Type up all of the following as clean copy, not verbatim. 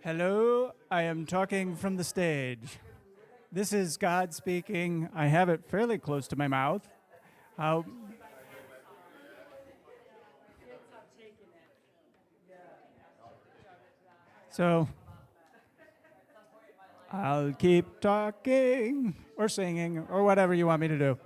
Hello, I am talking from the stage. This is God speaking. I have it fairly close to my mouth. How, so I'll keep talking or singing or whatever you want me to do.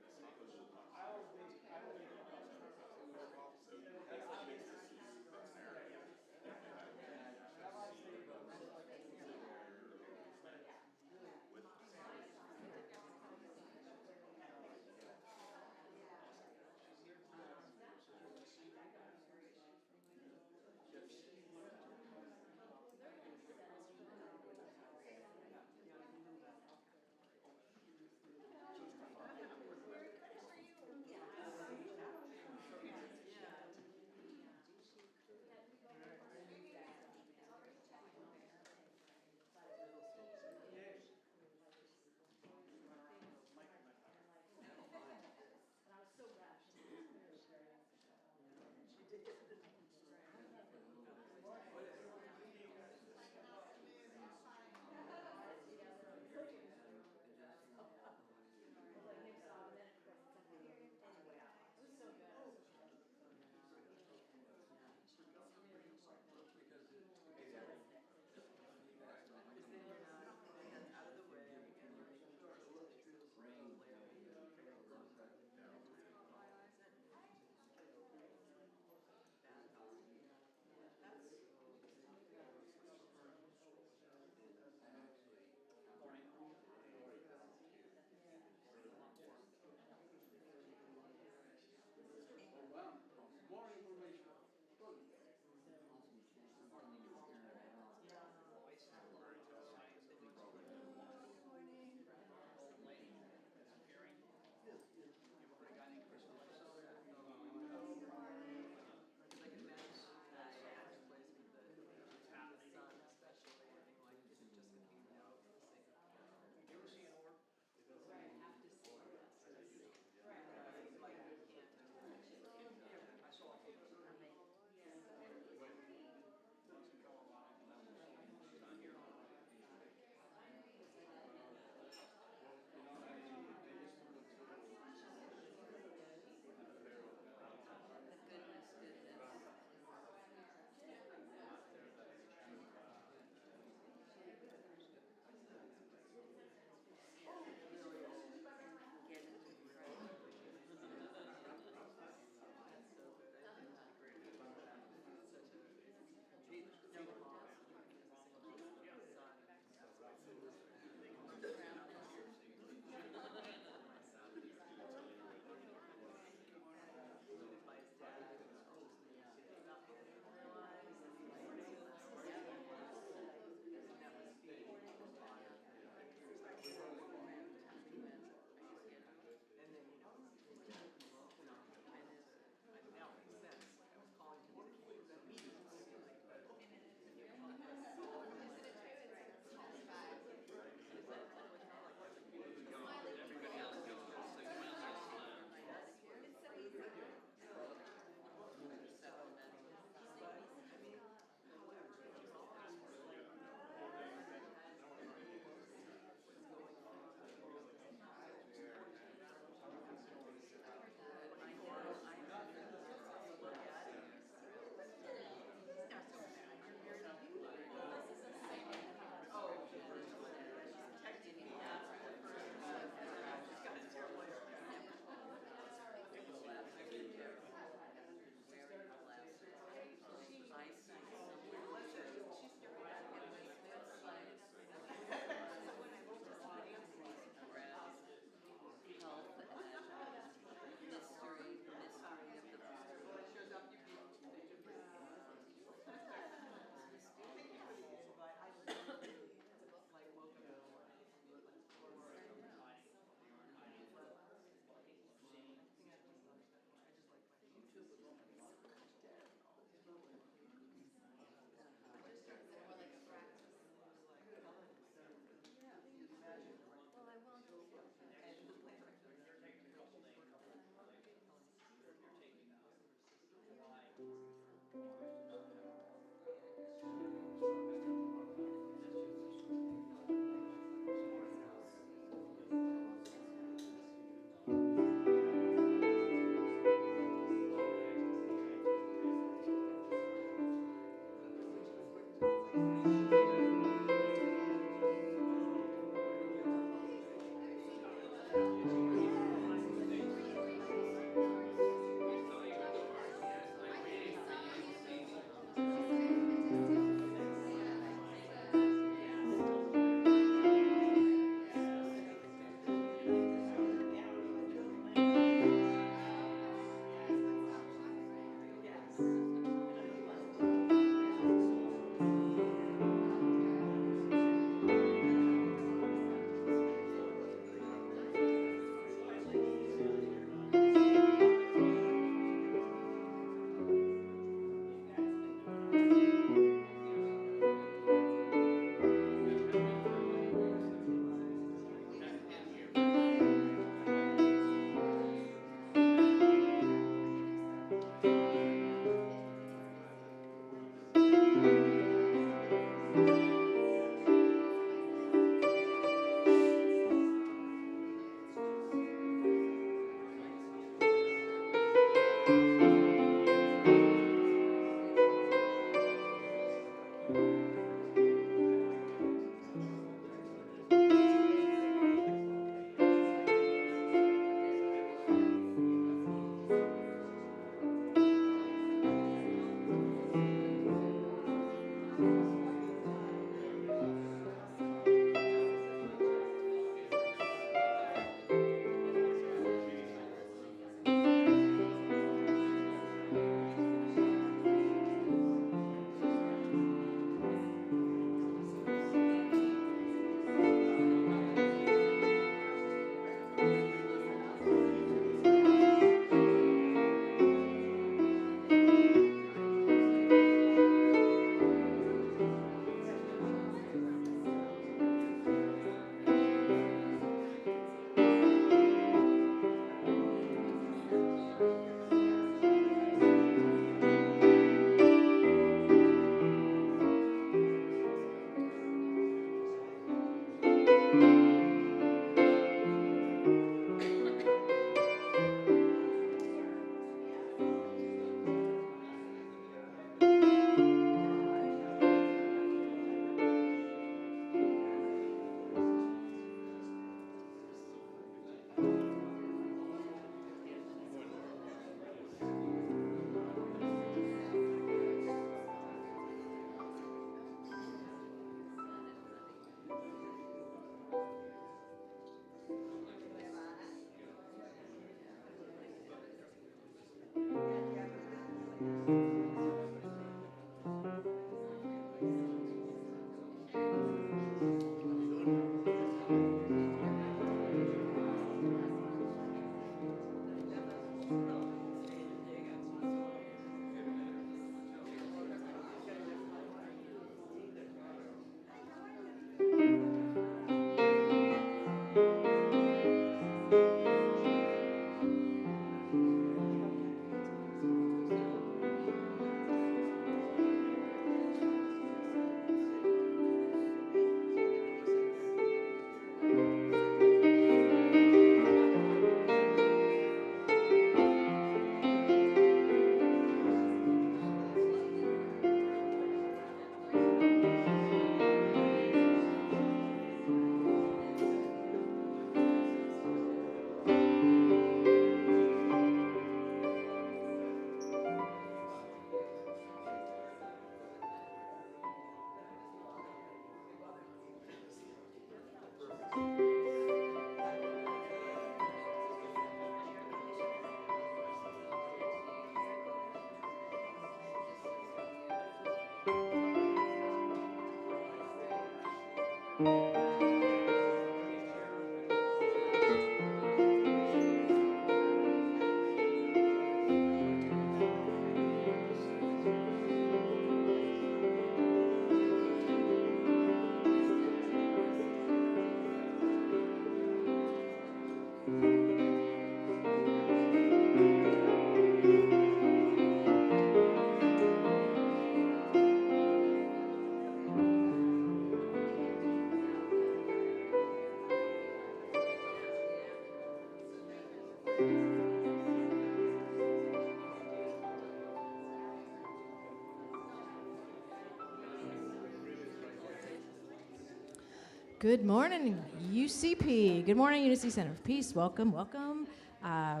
Good morning, UCP. Good morning, Unity Center of Peace. Welcome, welcome. I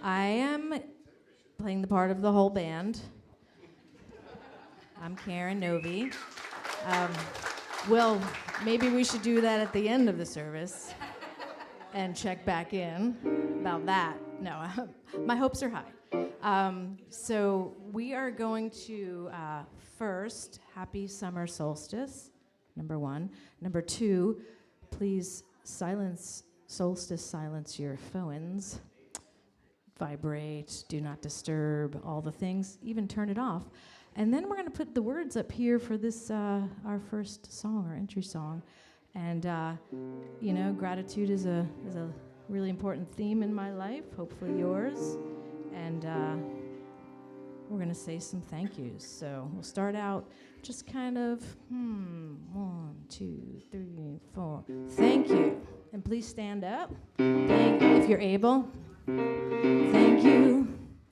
am playing the part of the whole band. I'm Karen Novi. Well, maybe we should do that at the end of the service and check back in about that. No, my hopes are high. So we are going to first, happy summer solstice, number one. Number two, please silence your phones. Vibrate, do not disturb, all the things, even turn it off. And then we're going to put the words up here for this, our first song, our entry song. And, gratitude is a really important theme in my life, hopefully yours. And we're going to say some thank yous. So we'll start out just kind of, 1, 2, 3, 4. Thank you. And please stand up. Thank you, if you're able. Thank you.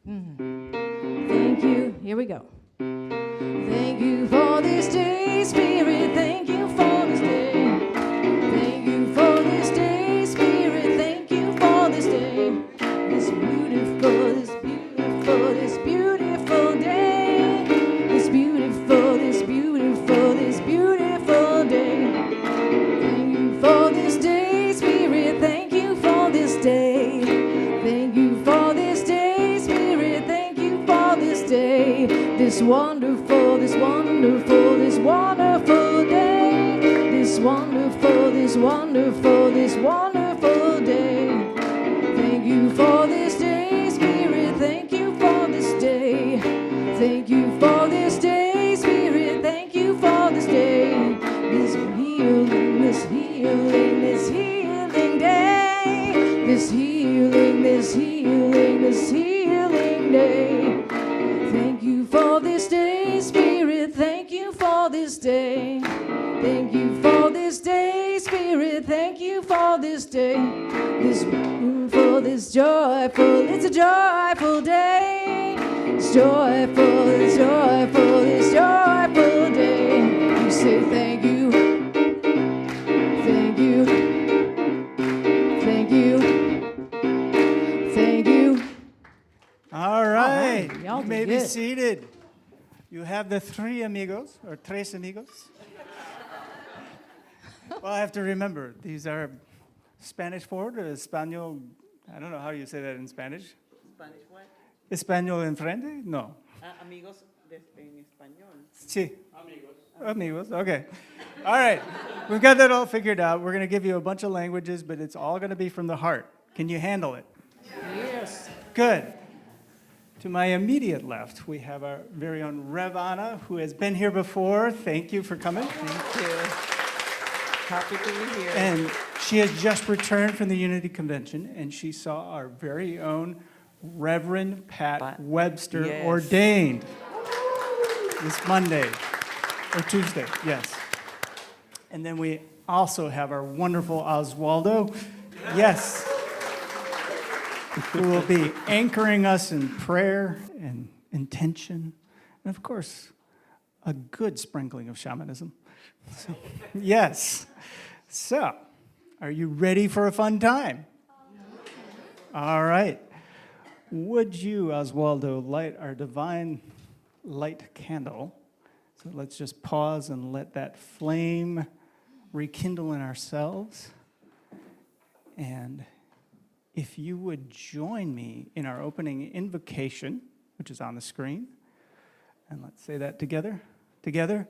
Thank you. Here we go. Thank you for this day, Spirit. Thank you for this day. Thank you for this day, Spirit. Thank you for this day. This beautiful, this beautiful, this beautiful day. This beautiful, this beautiful, this beautiful day. Thank you for this day, Spirit. Thank you for this day. Thank you for this day, Spirit. Thank you for this day. This wonderful, this wonderful, this wonderful day. This wonderful, this wonderful, this wonderful day. Thank you for this day, Spirit. Thank you for this day. Thank you for this day, Spirit. Thank you for this day. This healing, this healing, this healing day. This healing, this healing, this healing day. Thank you for this day, Spirit. Thank you for this day. Thank you for this day, Spirit. Thank you for this day. This beautiful, this joyful, it's a joyful day. It's joyful, it's joyful, it's joyful day. You say thank you. Thank you. Thank you. Thank you. All right. Y'all You may did be good. seated. You have the three amigos, or tres amigos. Well, I have to remember, these are Spanish forward or Espanol, I don't know how you say that in Spanish. Spanish what? Español enfrente? No. Amigos en español. Sí. Amigos, okay. All right, we've got that all figured out. We're going to give you a bunch of languages, but it's all going to be from the heart. Can you handle it? Yes. Good. To my immediate left, we have our very own Rev Anna, who has been here before. Thank you for coming. Thank you. Happy to be here. And she has just returned from the Unity Convention, and she saw our very own Reverend Pat Webster Yes. ordained this Monday, or Tuesday, yes. And then we also have our wonderful Oswaldo, yes, who will be anchoring us in prayer and intention, and of course, a good sprinkling of shamanism. So, yes. So, are you ready for a fun time? All right. Would you, Oswaldo, light our divine light candle? So let's just pause and let that flame rekindle in ourselves. And if you would join me in our opening invocation, which is on the screen, and let's say that together. Together,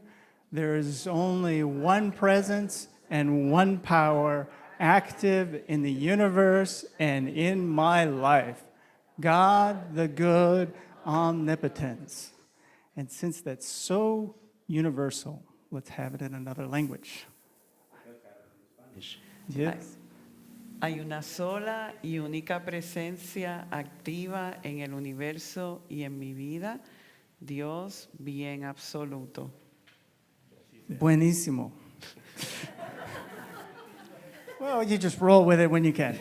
there is only one presence and one power active in the universe and in my life. God, the good omnipotence. And since that's so universal, let's have it in another language. Yes. Hay una sola y única presencia activa en el universo y en mi vida, Dios bien absoluto. Buenísimo. Well, you just roll with it when you can.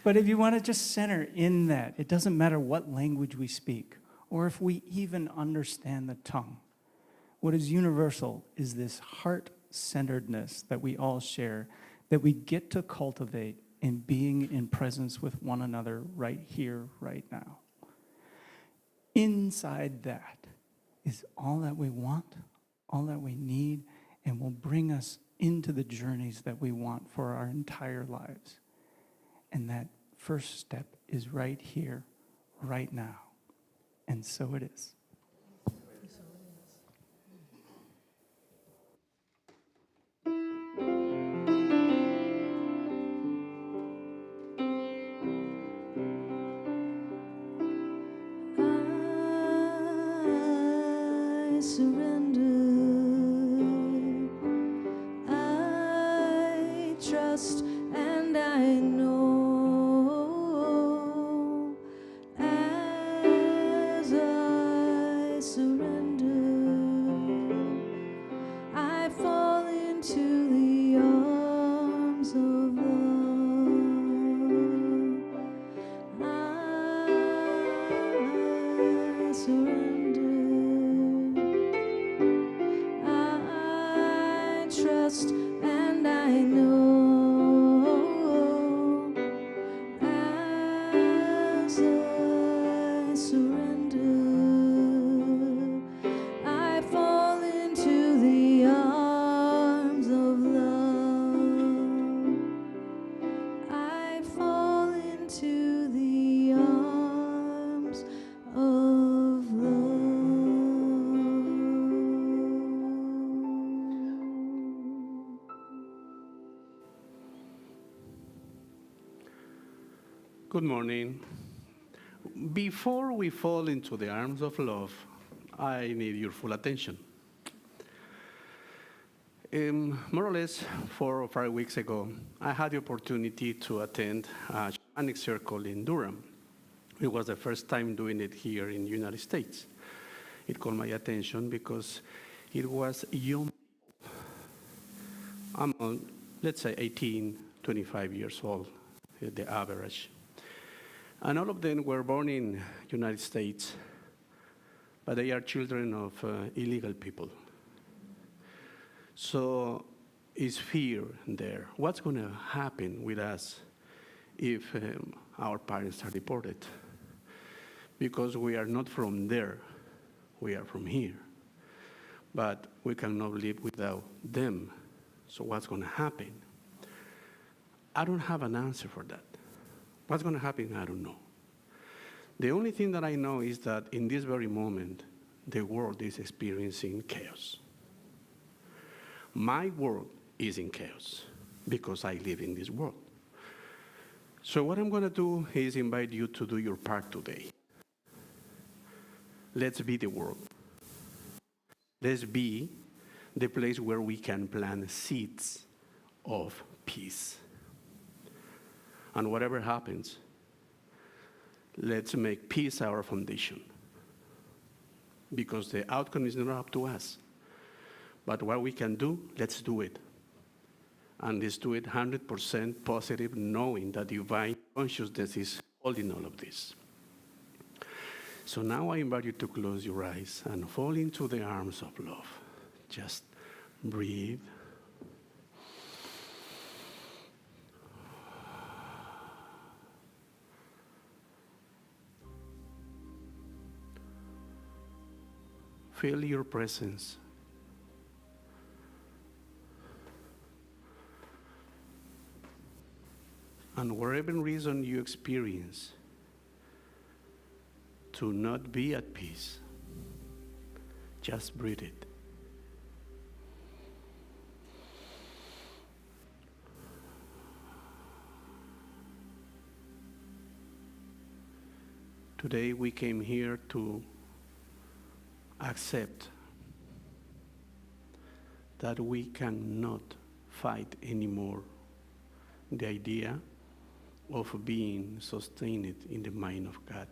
But if you want to just center in that, it doesn't matter what language we speak or if we even understand the tongue. What is universal is this heart self-centeredness that we all share, that we get to cultivate in being in presence with one another right here, right now. Inside that is all that we want, all that we need, and will bring us into the journeys that we want for our entire lives. And that first step is right here, right now. And so it is. I surrender. I trust and I know as I surrender, I fall into the arms of love. I surrender. I trust and I know as I surrender, I fall into the arms of love. I fall into the arms of love. Good morning. Before we fall into the arms of love, I need your full attention. More or less 4 or 5 weeks ago, I had the opportunity to attend a shamanic circle in Durham. It was the first time doing it here in the United States. It caught my attention because it was young. Let's say 18, 25 years old, the average. And all of them were born in United States, but they are children of illegal people. So is fear there? What's going to happen with us if our parents are deported? Because we are not from there, we are from here. But we cannot live without them. So what's going to happen? I don't have an answer for that. What's going to happen? I don't know. The only thing that I know is that in this very moment, the world is experiencing chaos. My world is in chaos because I live in this world. So what I'm going to do is invite you to do your part today. Let's be the world. Let's be the place where we can plant seeds of peace. And whatever happens, let's make peace our foundation. Because the outcome is not up to us. But what we can do, let's do it. And let's do it 100% positive, knowing that divine consciousness is holding all of this. So now I invite you to close your eyes and fall into the arms of love. Just breathe. Feel your presence. And whatever reason you experience to not be at peace, just breathe it. Today we came here to accept that we cannot fight anymore the idea of being sustained in the mind of God.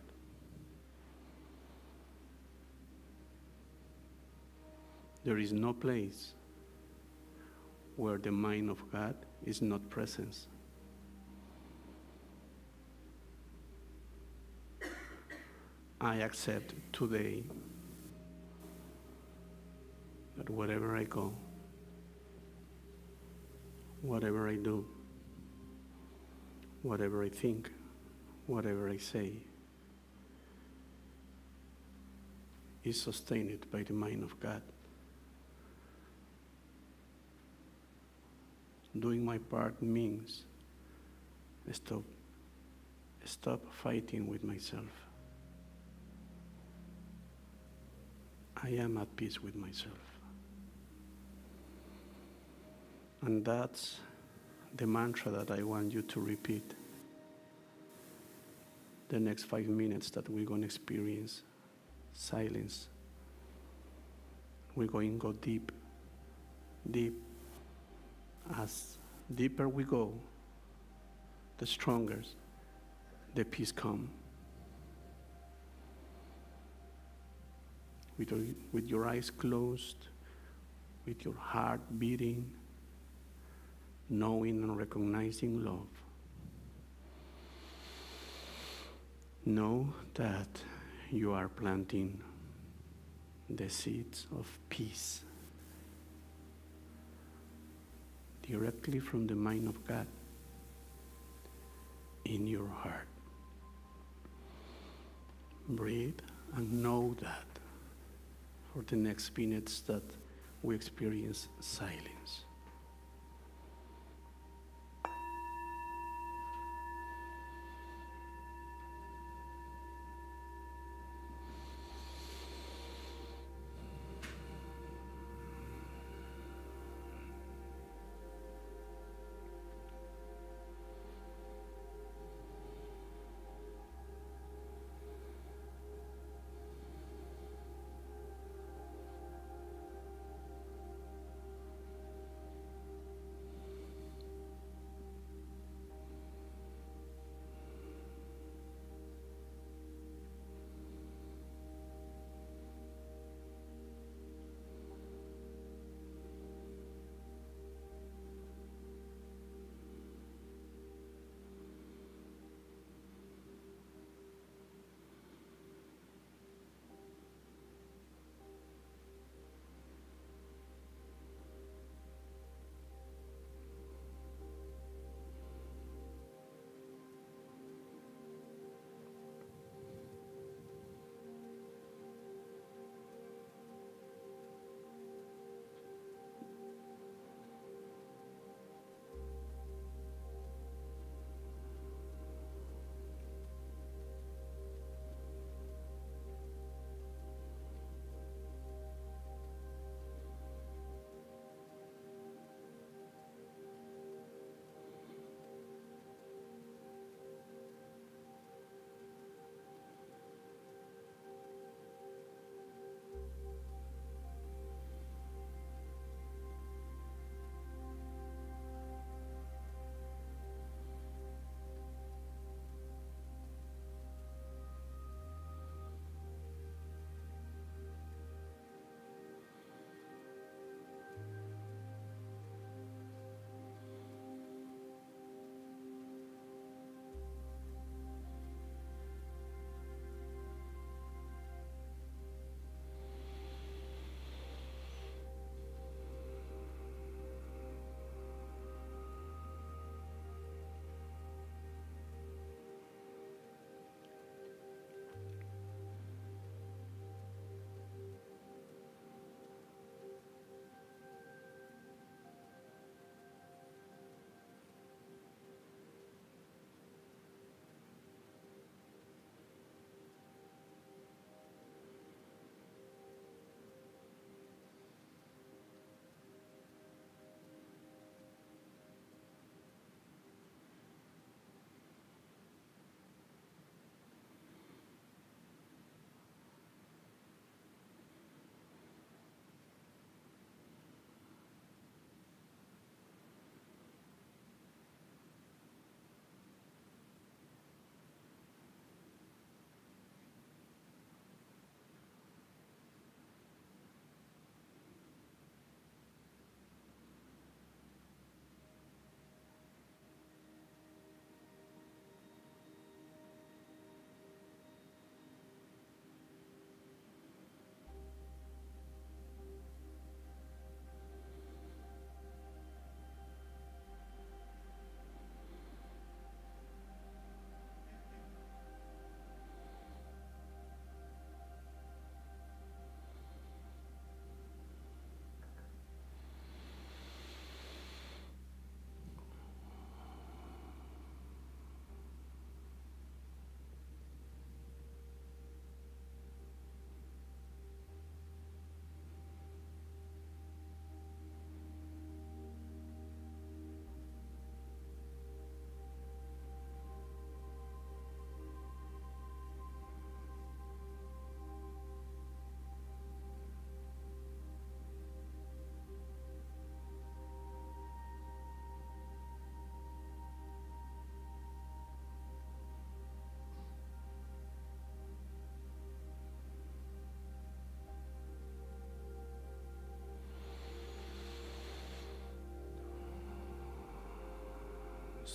There is no place where the mind of God is not present. I accept today that wherever I go, whatever I do, whatever I think, whatever I say, is sustained by the mind of God. Doing my part means stop fighting with myself. I am at peace with myself. And that's the mantra that I want you to repeat the next 5 minutes that we're going to experience silence. We're going to go deep, deep. As deeper we go, the stronger the peace comes. With your eyes closed, with your heart beating, knowing and recognizing love, know that you are planting the seeds of peace directly from the mind of God in your heart. Breathe and know that for the next minutes that we experience silence.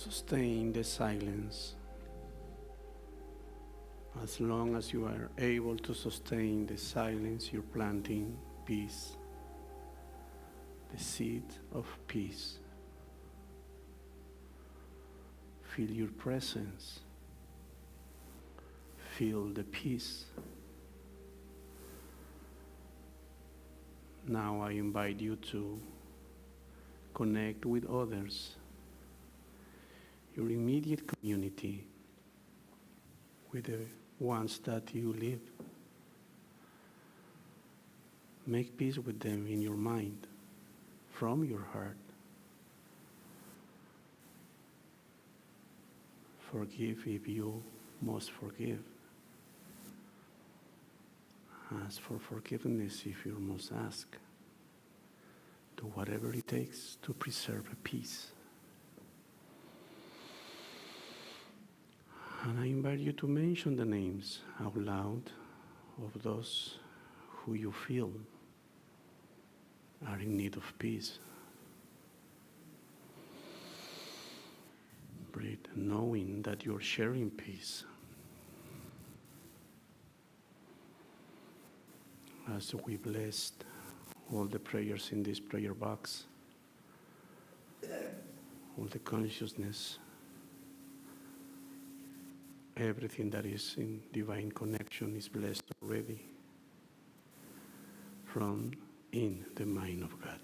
sustain the silence. As long as you are able to sustain the silence, you're planting peace, the seed of peace. Feel your presence. Feel the peace. Now I invite you to connect with others, your immediate community, with the ones that you live. Make peace with them in your mind, from your heart. Forgive if you must forgive. Ask for forgiveness if you must ask. Do whatever it takes to preserve a peace. And I invite you to mention the names out loud of those who you feel are in need of peace. Breathe, knowing that you're sharing peace. As we blessed all the prayers in this prayer box, all the consciousness, everything that is in divine connection is blessed already from in the mind of God.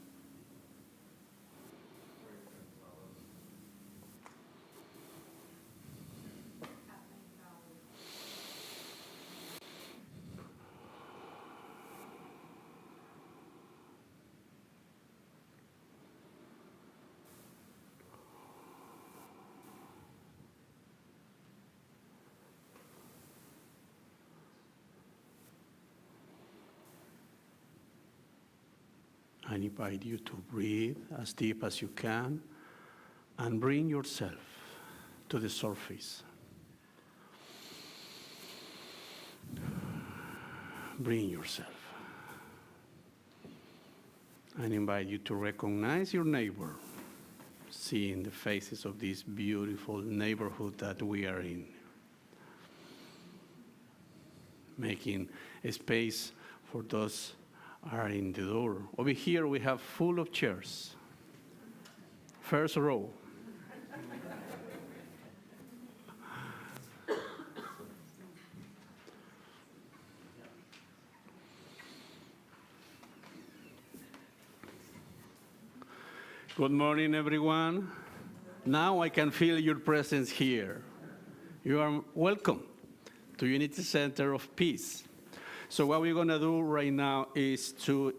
I invite you to breathe as deep as you can and bring yourself to the surface. Bring yourself. I invite you to recognize your neighbor, seeing the faces of this beautiful neighborhood that we are in. Making a space for those are in the door. Over here we have full of chairs. First row. Good morning, everyone. Now I can feel your presence here. You are welcome to Unity Center of Peace. So what we're going to do right now is to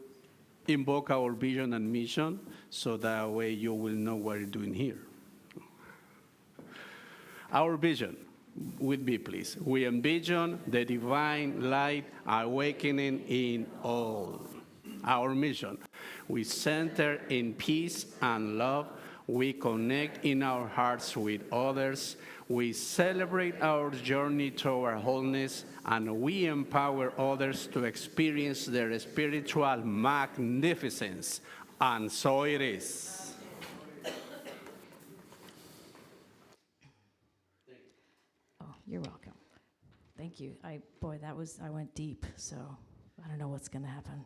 invoke our vision and mission, so that way you will know what you're doing here. Our vision would be, please. We envision the divine light awakening in all. Our mission. We center in peace and love. We connect in our hearts with others. We celebrate our journey toward wholeness, and we empower others to experience their spiritual magnificence. And so it is. Oh, you're welcome. Thank you. I went deep, so I don't know what's going to happen.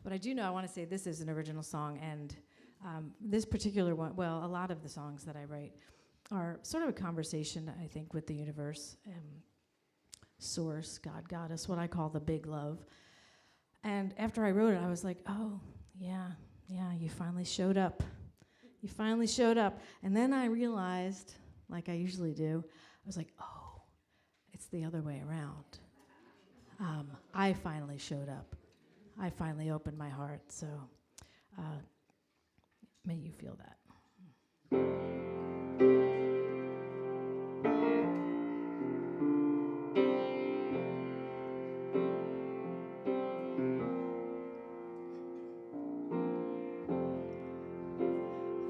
But I do know I want to say this is an original song, and this particular one, well, a lot of the songs that I write are sort of a conversation, I think, with the universe, source, God, goddess, what I call the big love. And after I wrote it, I was like, oh, yeah, you finally showed up. You finally showed up. And then I realized, like I usually do, I was like, oh, it's the other way around. I finally showed up. I finally opened my heart, so may you feel that.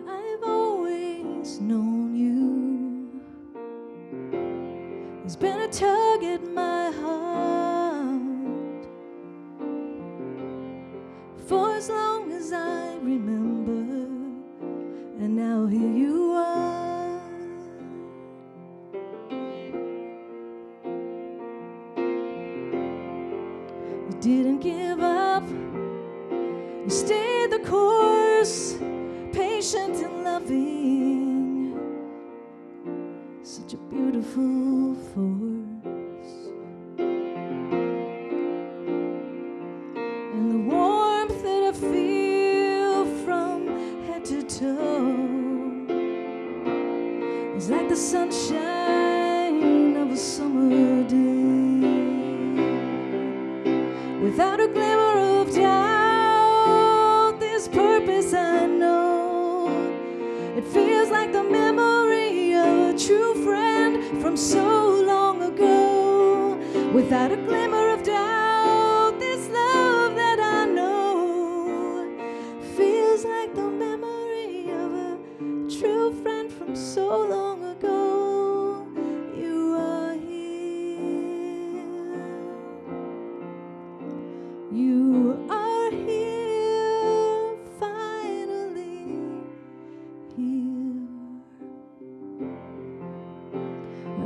I've always known you. There's been a tug at my heart for as long as I remember. It's like the sunshine of a summer day, without a glimmer of doubt. This purpose I know. It feels like the memory of a true friend from so long ago. Without a glimmer of doubt, this love that I know feels like the memory of a true friend from so long ago. You are here. You are here, finally here.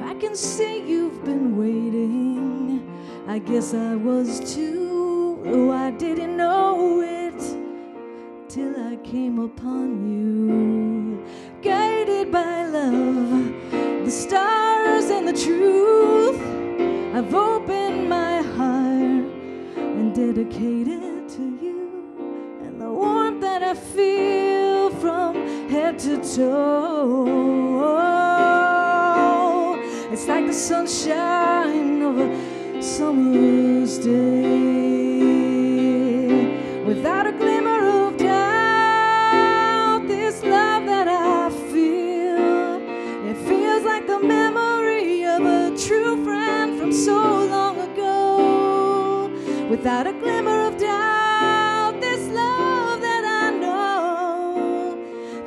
I can see you've been waiting. I guess I was too, though I didn't know it till I came upon you. Guided by love, the stars and the truth, I've opened my heart and dedicated to you. And the warmth that I feel from head to toe, it's like the sunshine of a summer's day. Without a glimmer of doubt, this love that I feel, it feels like the memory of a true friend from so long ago. Without a glimmer of doubt, this love that I know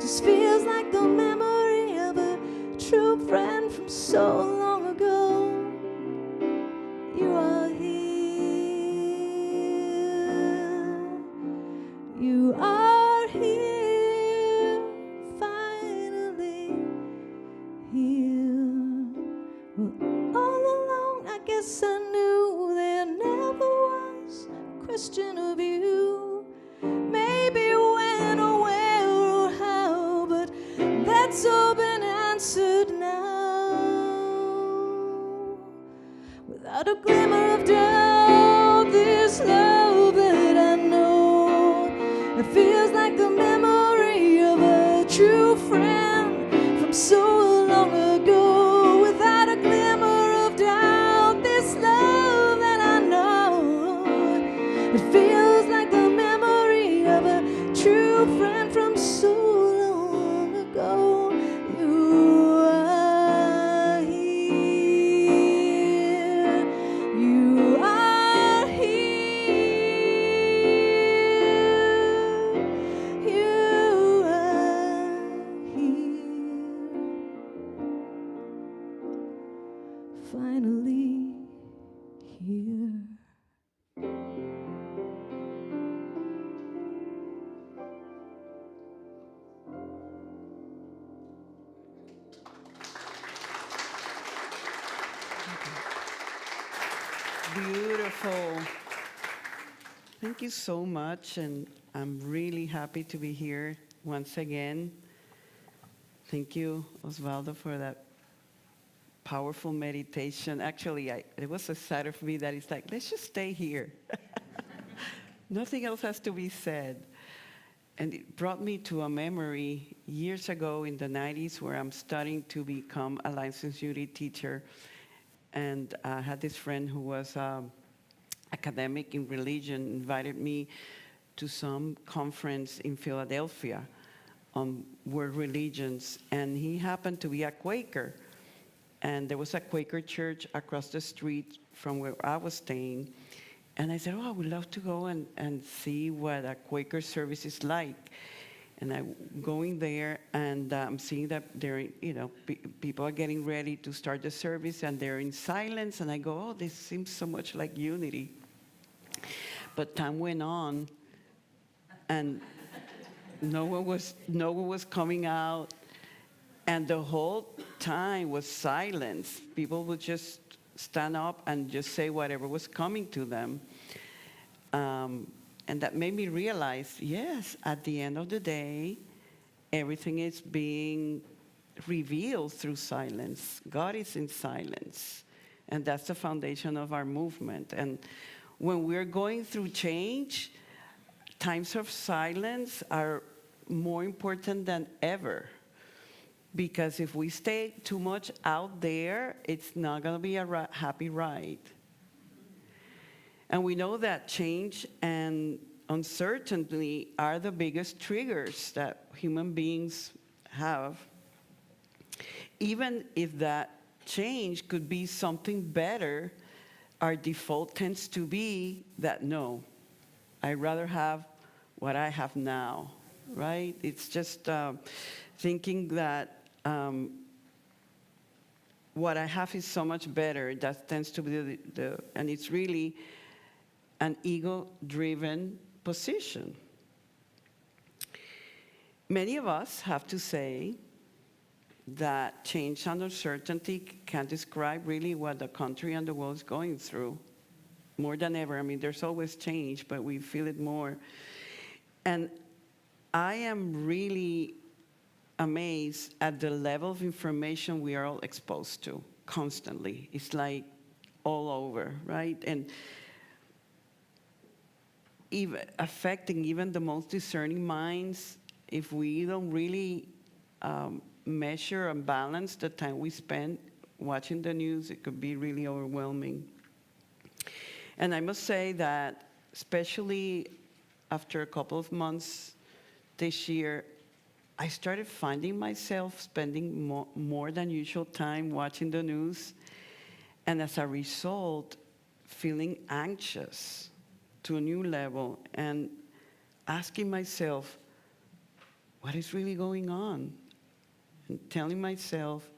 just feels like the memory of a true friend from so long ago. You are here. You are here, finally here. Well, all along, I guess I knew there never was a question of you. Maybe when or where or how, but that's all been answered now. Without a glimmer of doubt, this love that I know, it feels like the memory of a true friend from so long ago. Without a glimmer of doubt, this love that I know, it feels like the memory of a true friend from so long ago. You are here. You are here. You are here. Finally here. Beautiful. Thank you so much, and I'm really happy to be here once again. Thank you, Osvaldo, for that powerful meditation. Actually, it was a side of me that is like, let's just stay here. Nothing else has to be said. And it brought me to a memory years ago in the 90s where I'm studying to become a licensed unity teacher. And I had this friend who was academic in religion, invited me to some conference in Philadelphia on world religions. And he happened to be a Quaker. And there was a Quaker church across the street from where I was staying. And I said, oh, I would love to go and see what a Quaker service is like. And I'm going there, and I'm seeing that they're, people are getting ready to start the service, and they're in silence. And I go, oh, this seems so much like unity. But time went on, and no one was coming out, and the whole time was silence. People would just stand up and just say whatever was coming to them. And that made me realize, yes, at the end of the day, everything is being revealed through silence. God is in silence. And that's the foundation of our movement. And when we're going through change, times of silence are more important than ever. Because if we stay too much out there, it's not going to be a happy ride. And we know that change and uncertainty are the biggest triggers that human beings have. Even if that change could be something better, our default tends to be that no, I'd rather have what I have now, right? It's just thinking that what I have is so much better. That tends to be and it's really an ego-driven position. Many of us have to say that change and uncertainty can describe really what the country and the world is going through more than ever. I mean, there's always change, but we feel it more. And I am really amazed at the level of information we are all exposed to constantly. It's like all over, right? And even affecting even the most discerning minds, if we don't really measure and balance the time we spend watching the news, it could be really overwhelming. And I must say that, especially after a couple of months this year, I started finding myself spending more than usual time watching the news, and as a result, feeling anxious to a new level and asking myself, what is really going on? And telling myself,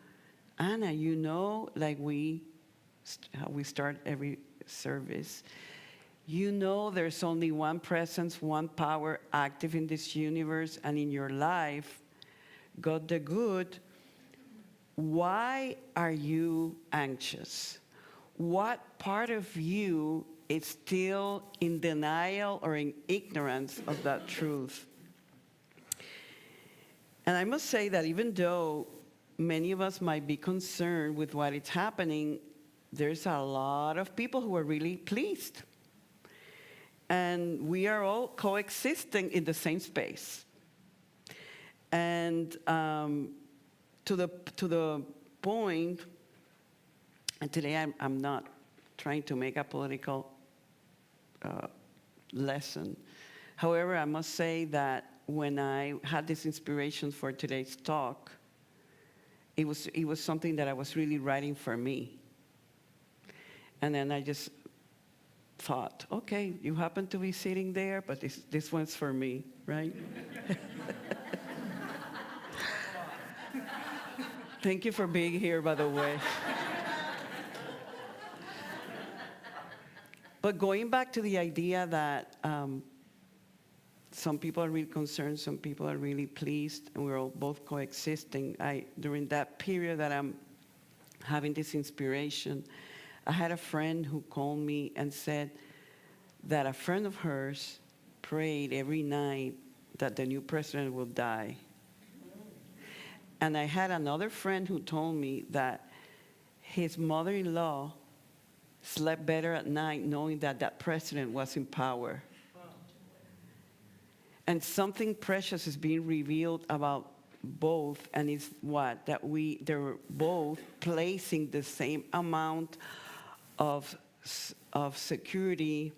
Anna, you know, like how we start every service, you know there's only one presence, one power active in this universe and in your life, God the good. Why are you anxious? What part of you is still in denial or in ignorance of that truth? And I must say that even though many of us might be concerned with what is happening, there's a lot of people who are really pleased. And we are all coexisting in the same space. And to the point, and today I'm not trying to make a political lesson. However, I must say that when I had this inspiration for today's talk, it was something that I was really writing for me. And then I just thought, okay, you happen to be sitting there, but this one's for me, right? Thank you for being here, by the way. But going back to the idea that some people are really concerned, some people are really pleased, and we're all both coexisting. During that period that I'm having this inspiration, I had a friend who called me and said that a friend of hers prayed every night that the new president will die. And I had another friend who told me that his mother-in-law slept better at night knowing that that president was in power. And something precious is being revealed about both, and it's what? That they're both placing the same amount of security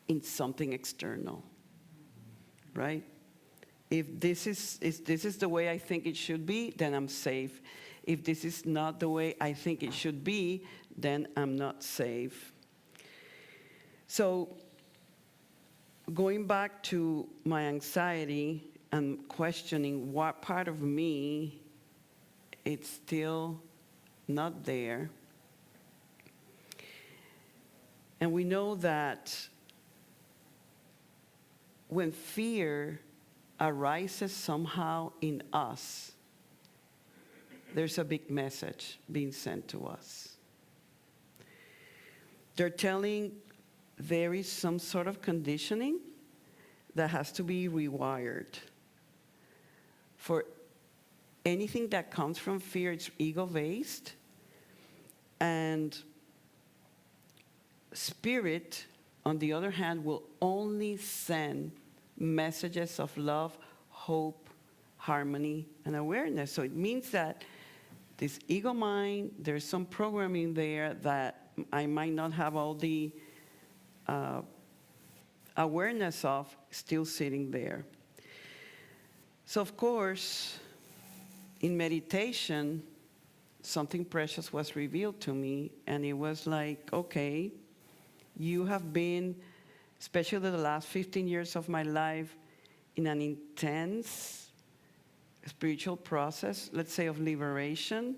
in something external, right? If this is the way I think it should be, then I'm safe. If this is not the way I think it should be, then I'm not safe. So going back to my anxiety and questioning what part of me it's still not there. And we know that when fear arises somehow in us, there's a big message being sent to us. They're telling there is some sort of conditioning that has to be rewired. For anything that comes from fear, it's ego-based, and spirit, on the other hand, will only send messages of love, hope, harmony, and awareness. So it means that this ego mind, there's some programming there that I might not have all the awareness of, still sitting there. So of course, in meditation, something precious was revealed to me, and it was like, okay, you have been, especially the last 15 years of my life, in an intense spiritual process, let's say, of liberation,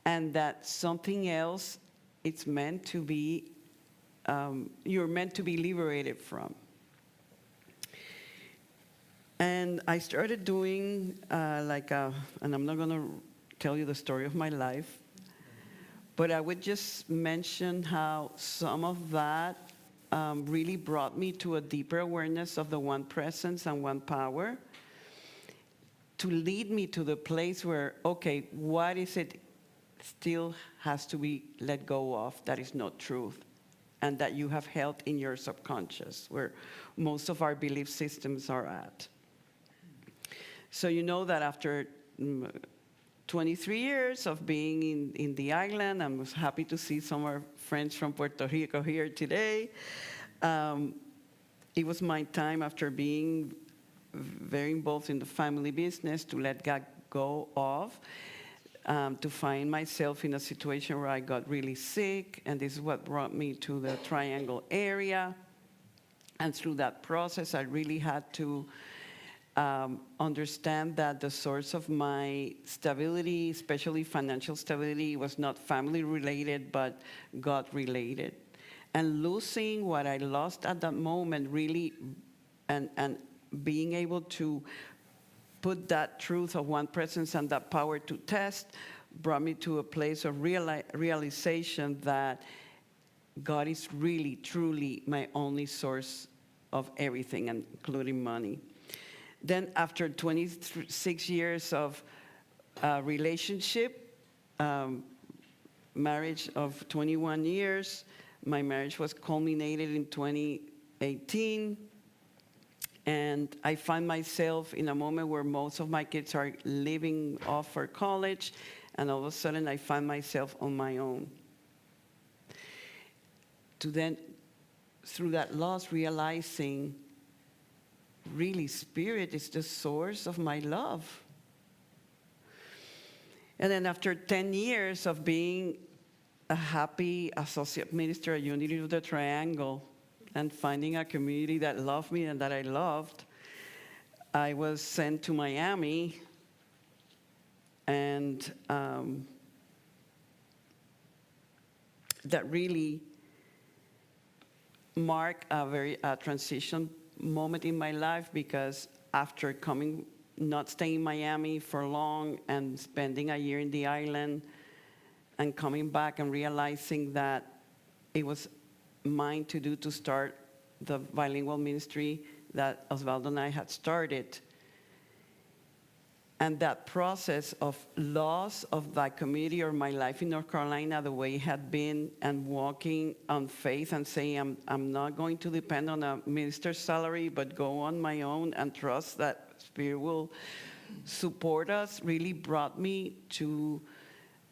and that something else it's meant to be, you're meant to be liberated from. And I started doing and I'm not going to tell you the story of my life, but I would just mention how some of that really brought me to a deeper awareness of the one presence and one power, to lead me to the place where, okay, what is it still has to be let go of that is not truth, and that you have held in your subconscious, where most of our belief systems are at. So you know that after 23 years of being in the island, I was happy to see some of our friends from Puerto Rico here today. It was my time, after being very involved in the family business, to let God go of, to find myself in a situation where I got really sick, and this is what brought me to the Triangle area. And through that process, I really had to understand that the source of my stability, especially financial stability, was not family related, but God related. And losing what I lost at that moment really, and being able to put that truth of one presence and that power to test, brought me to a place of realization that God is really, truly my only source of everything, including money. Then after 26 years of relationship, marriage of 21 years, my marriage was culminated in 2018. And I find myself in a moment where most of my kids are leaving off for college, and all of a sudden I find myself on my own. To then, through that loss, realizing really Spirit is the source of my love. And then after 10 years of being a happy associate minister at Unity of the Triangle, and finding a community that loved me and that I loved, I was sent to Miami, and that really marked a transition moment in my life, because after not staying in Miami for long and spending a year in the island and coming back and realizing that it was mine to do, to start the bilingual ministry that Osvaldo and I had started. And that process of loss of that community or my life in North Carolina, the way it had been, and walking on faith and saying, I'm not going to depend on a minister's salary, but go on my own and trust that Spirit will support us, really brought me to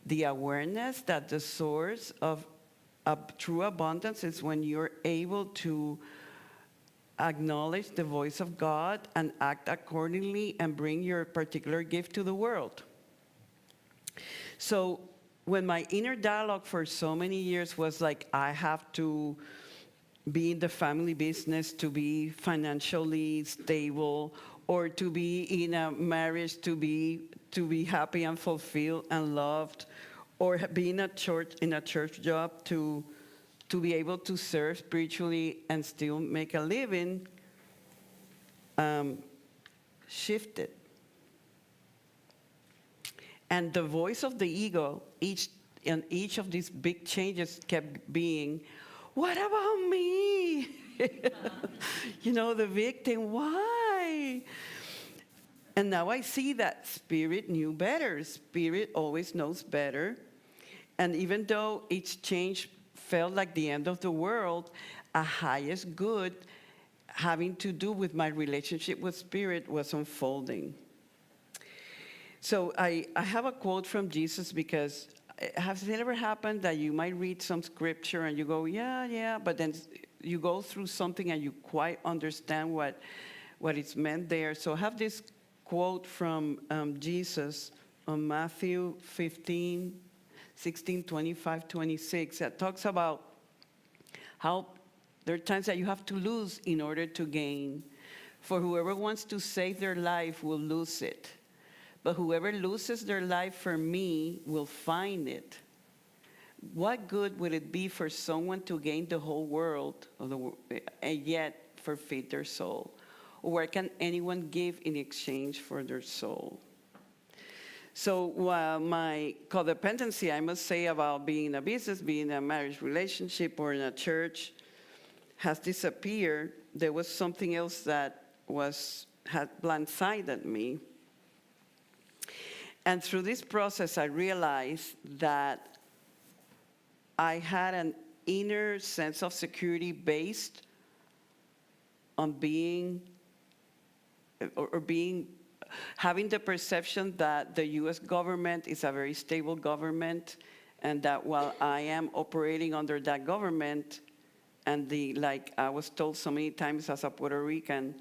the awareness that the source of true abundance is when you're able to acknowledge the voice of God and act accordingly and bring your particular gift to the world. So when my inner dialogue for so many years was like, I have to be in the family business to be financially stable, or to be in a marriage to be happy and fulfilled and loved, or be in a church job to be able to serve spiritually and still make a living, shifted. And the voice of the ego, each of these big changes kept being, what about me? The victim, why? And now I see that Spirit knew better. Spirit always knows better. And even though each change felt like the end of the world, a highest good having to do with my relationship with Spirit was unfolding. So I have a quote from Jesus because has it ever happened that you might read some scripture and you go, yeah, but then you go through something and you quite understand what it's meant there. So I have this quote from Jesus on Matthew 15, 16, 25, 26 that talks about how there are times that you have to lose in order to gain. For whoever wants to save their life will lose it. But whoever loses their life for me will find it. What good would it be for someone to gain the whole world and yet forfeit their soul? Or what can anyone give in exchange for their soul? So my codependency, I must say, about being in a business, being in a marriage relationship, or in a church has disappeared. There was something else that had blindsided me. And through this process, I realized that I had an inner sense of security based on having the perception that the US government is a very stable government, and that while I am operating under that government, and like I was told so many times as a Puerto Rican,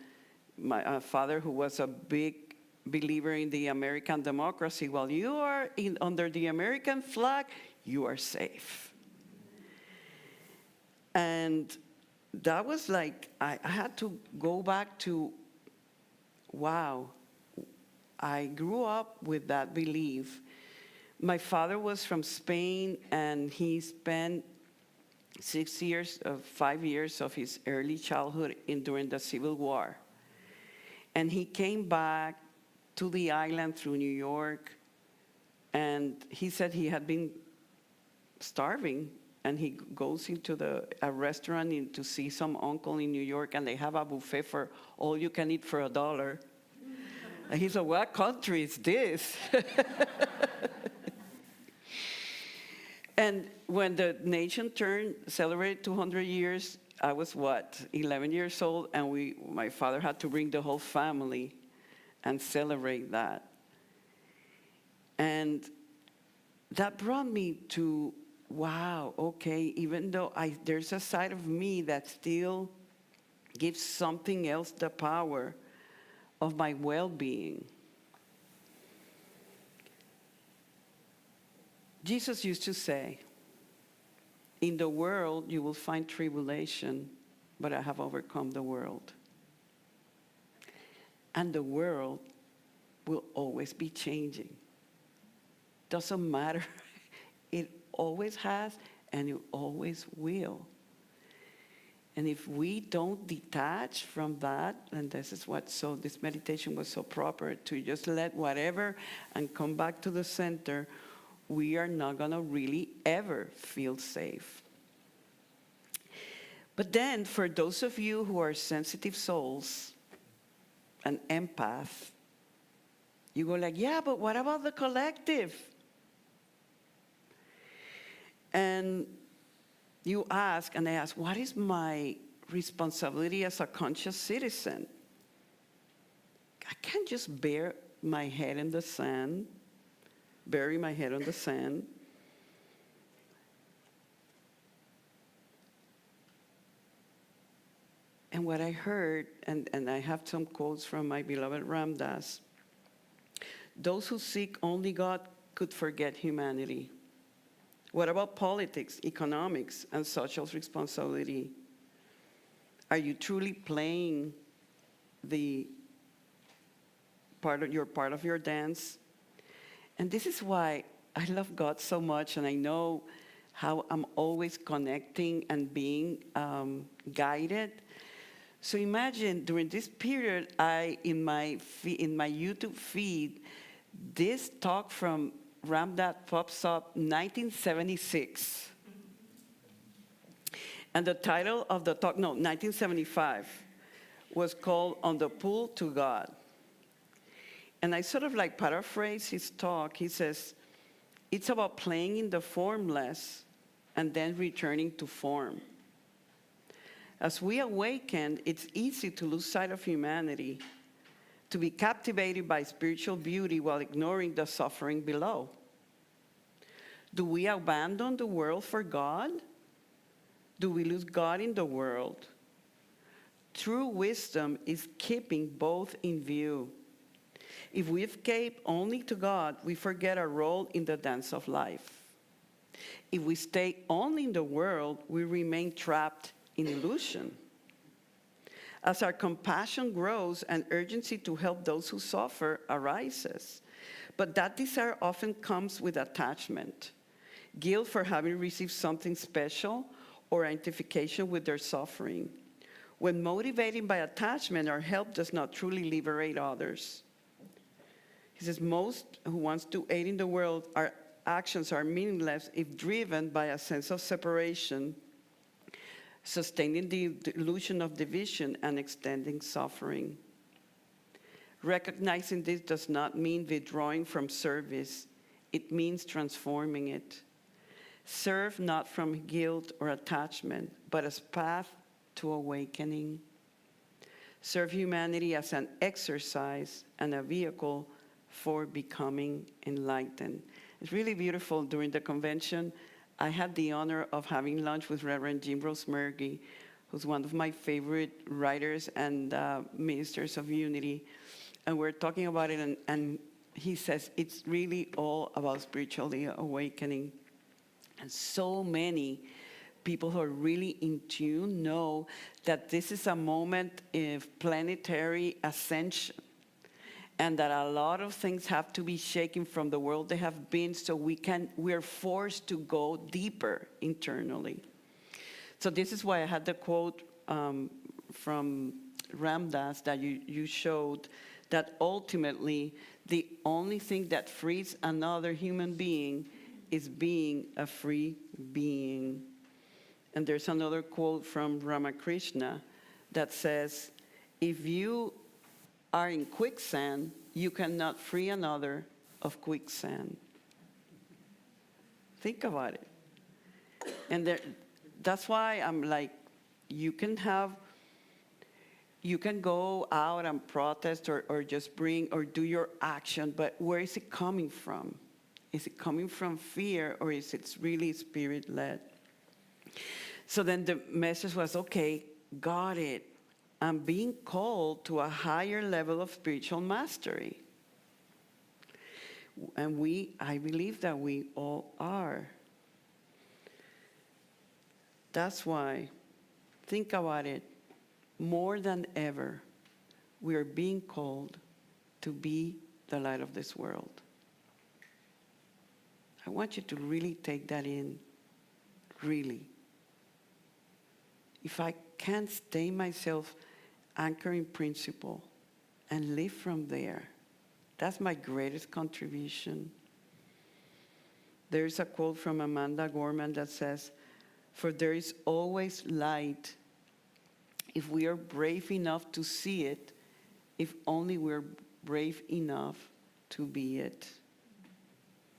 my father, who was a big believer in the American democracy, while you are under the American flag, you are safe. And that was like, I had to go back to, wow, I grew up with that belief. My father was from Spain, and he spent 5 years of his early childhood during the Civil War. And he came back to the island through New York, and he said he had been starving, and he goes into a restaurant to see some uncle in New York, and they have a buffet for all you can eat for $1. And he said, what country is this? And when the nation celebrated 200 years, I was 11 years old, and my father had to bring the whole family and celebrate that. And that brought me to, wow, okay, even though there's a side of me that still gives something else the power of my well-being. Jesus used to say, in the world you will find tribulation, but I have overcome the world. And the world will always be changing. Doesn't matter. It always has, and it always will. And if we don't detach from that, and this meditation was so proper, to just let whatever and come back to the center, we are not going to really ever feel safe. But then, for those of you who are sensitive souls, an empath, you go like, yeah, but what about the collective? And you ask, and I ask, what is my responsibility as a conscious citizen? I can't just bury my head on the sand. And what I heard, and I have some quotes from my beloved Ram Dass, those who seek only God could forget humanity. What about politics, economics, and social responsibility? Are you truly playing part of your dance? And this is why I love God so much, and I know how I'm always connecting and being guided. So imagine during this period, in my YouTube feed, this talk from Ram Dass pops up 1976. And the title of the talk, 1975, was called On the Pull to God. And I sort of like paraphrase his talk. He says, it's about playing in the formless and then returning to form. As we awaken, it's easy to lose sight of humanity, to be captivated by spiritual beauty while ignoring the suffering below? Do we abandon the world for God? Do we lose God in the world? True wisdom is keeping both in view. If we escape only to God, we forget our role in the dance of life. If we stay only in the world, we remain trapped in illusion. As our compassion grows, an urgency to help those who suffer arises. But that desire often comes with attachment, guilt for having received something special, or identification with their suffering. When motivated by attachment, our help does not truly liberate others. He says, most who wants to aid in the world, our actions are meaningless if driven by a sense of separation, sustaining the illusion of division and extending suffering. Recognizing this does not mean withdrawing from service. It means transforming it. Serve not from guilt or attachment, but as path to awakening. Serve humanity as an exercise and a vehicle for becoming enlightened. It's really beautiful. During the convention, I had the honor of having lunch with Reverend Jim Rosemurgy, who's one of my favorite writers and ministers of unity. And we're talking about it, and he says it's really all about spiritually awakening. And so many people who are really in tune know that this is a moment of planetary ascension, and that a lot of things have to be shaken from the world they have been, so we're forced to go deeper internally. So this is why I had the quote from Ram Dass that you showed, that ultimately the only thing that frees another human being is being a free being. And there's another quote from Ramakrishna that says, if you are in quicksand, you cannot free another of quicksand. Think about it. And that's why I'm like, you can go out and protest or just bring or do your action, but where is it coming from? Is it coming from fear, or is it really spirit-led? So then the message was, okay, got it. I'm being called to a higher level of spiritual mastery. And I believe that we all are. That's why, think about it, more than ever, we are being called to be the light of this world. I want you to really take that in, really. If I can't stay myself anchoring principle and live from there, that's my greatest contribution. There's a quote from Amanda Gorman that says, "For there is always light if we are brave enough to see it, if only we're brave enough to be it."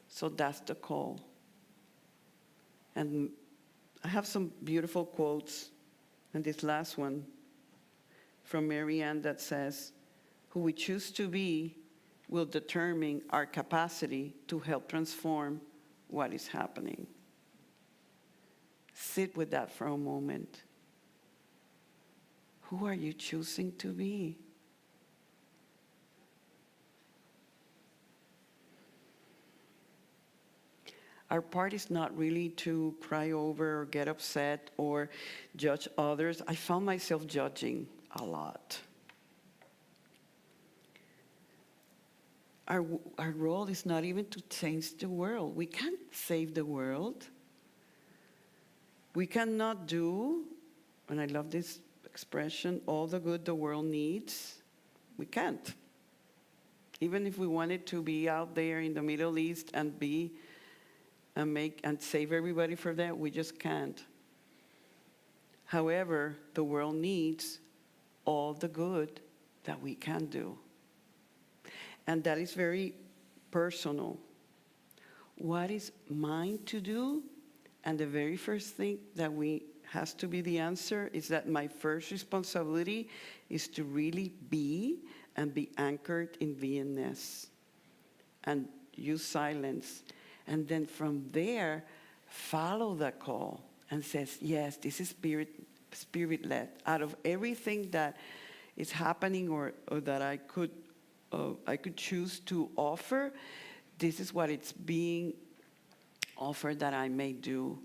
So that's the call. And I have some beautiful quotes, and this last one from Mary Ann that says, "Who we choose to be will determine our capacity to help transform what is happening." Sit with that for a moment. Who are you choosing to be? Our part is not really to cry over or get upset or judge others. I found myself judging a lot. Our role is not even to change the world. We can't save the world. We cannot do, and I love this expression, all the good the world needs. We can't. Even if we wanted to be out there in the Middle East and save everybody for that, we just can't. However, the world needs all the good that we can do. And that is very personal. What is mine to do? And the very first thing that we has to be the answer, is that my first responsibility is to really be and be anchored in beingness and use silence. And then from there, follow the call and says, yes, this is spirit-led. Out of everything that is happening or that I could choose to offer, this is what it's being offered that I may do.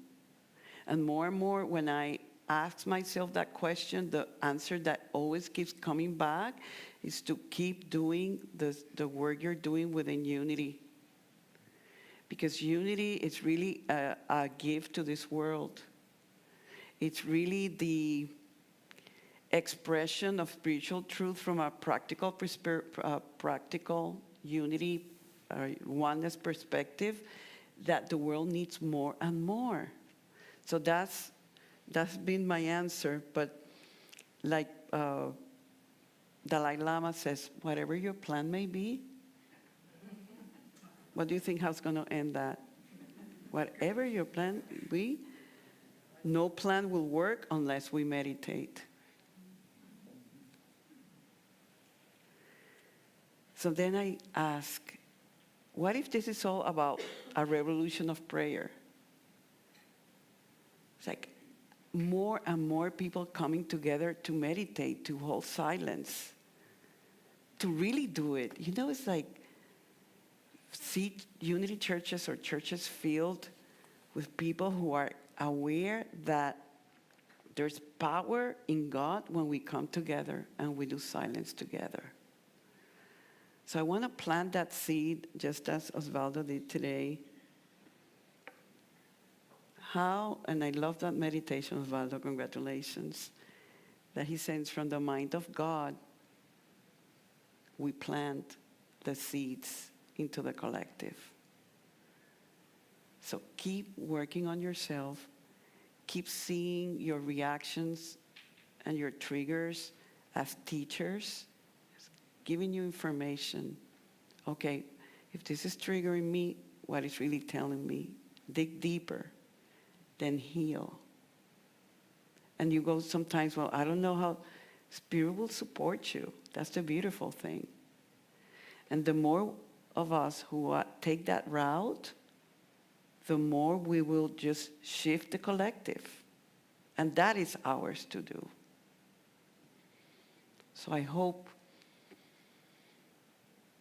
And more, when I ask myself that question, the answer that always keeps coming back is to keep doing the work you're doing within unity. Because unity is really a gift to this world. It's really the expression of spiritual truth from a practical unity, oneness perspective that the world needs more and more. So that's been my answer. But like Dalai Lama says, whatever your plan may be, what do you think how's going to end that? Whatever your plan be, no plan will work unless we meditate. So then I ask, what if this is all about a revolution of prayer? It's like more and more people coming together to meditate, to hold silence, to really do it. You know, it's like, see unity churches or churches filled with people who are aware that there's power in God when we come together and we do silence together. So I want to plant that seed just as Osvaldo did today. How, and I love that meditation, Osvaldo, congratulations, that he sends from the mind of God, we plant the seeds into the collective. So keep working on yourself. Keep seeing your reactions and your triggers as teachers, giving you information. Okay, if this is triggering me, what is really telling me? Dig deeper, then heal. And you go sometimes, well, I don't know how. Spirit will support you. That's the beautiful thing. And the more of us who take that route, the more we will just shift the collective. And that is ours to do. So I hope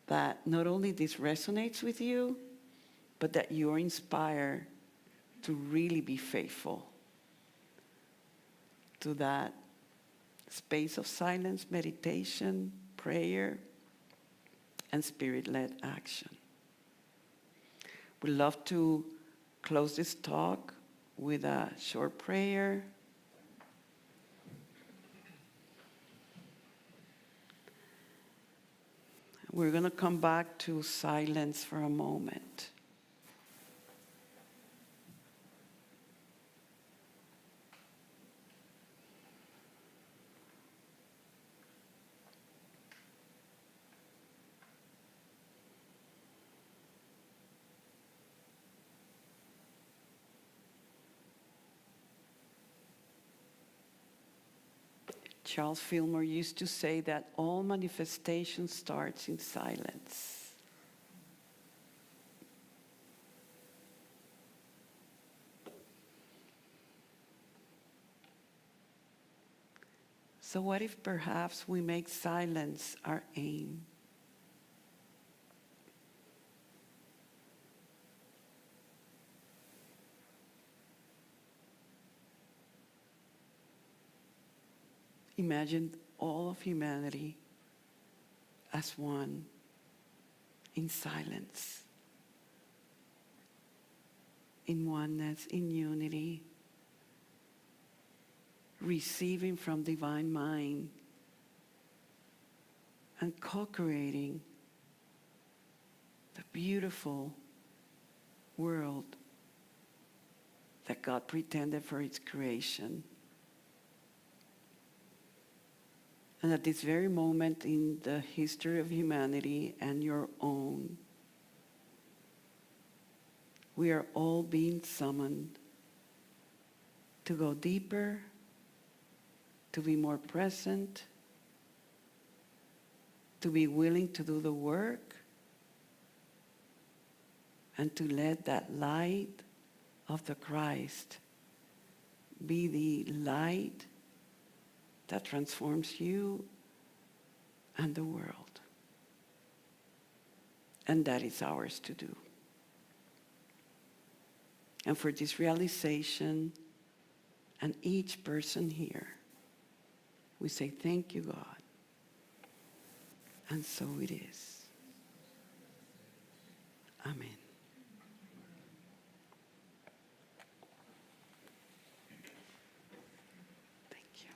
that not only this resonates with you, but that you're inspired to really be faithful to that space of silence, meditation, prayer, and spirit-led action. We'd love to close this talk with a short prayer. We're going to come back to silence for a moment. Charles Fillmore used to say that all manifestation starts in silence. So what if perhaps we make silence our aim? Imagine all of humanity as one in silence, in oneness, in unity, receiving from divine mind and co-creating the beautiful world that God pretended for its creation. And at this very moment in the history of humanity and your own, we are all being summoned to go deeper, to be more present, to be willing to do the work, and to let that light of the Christ be the light that transforms you and the world. And that is ours to do. And for this realization, and each person here, we say, thank you, God. And so it is. Amen. Thank you.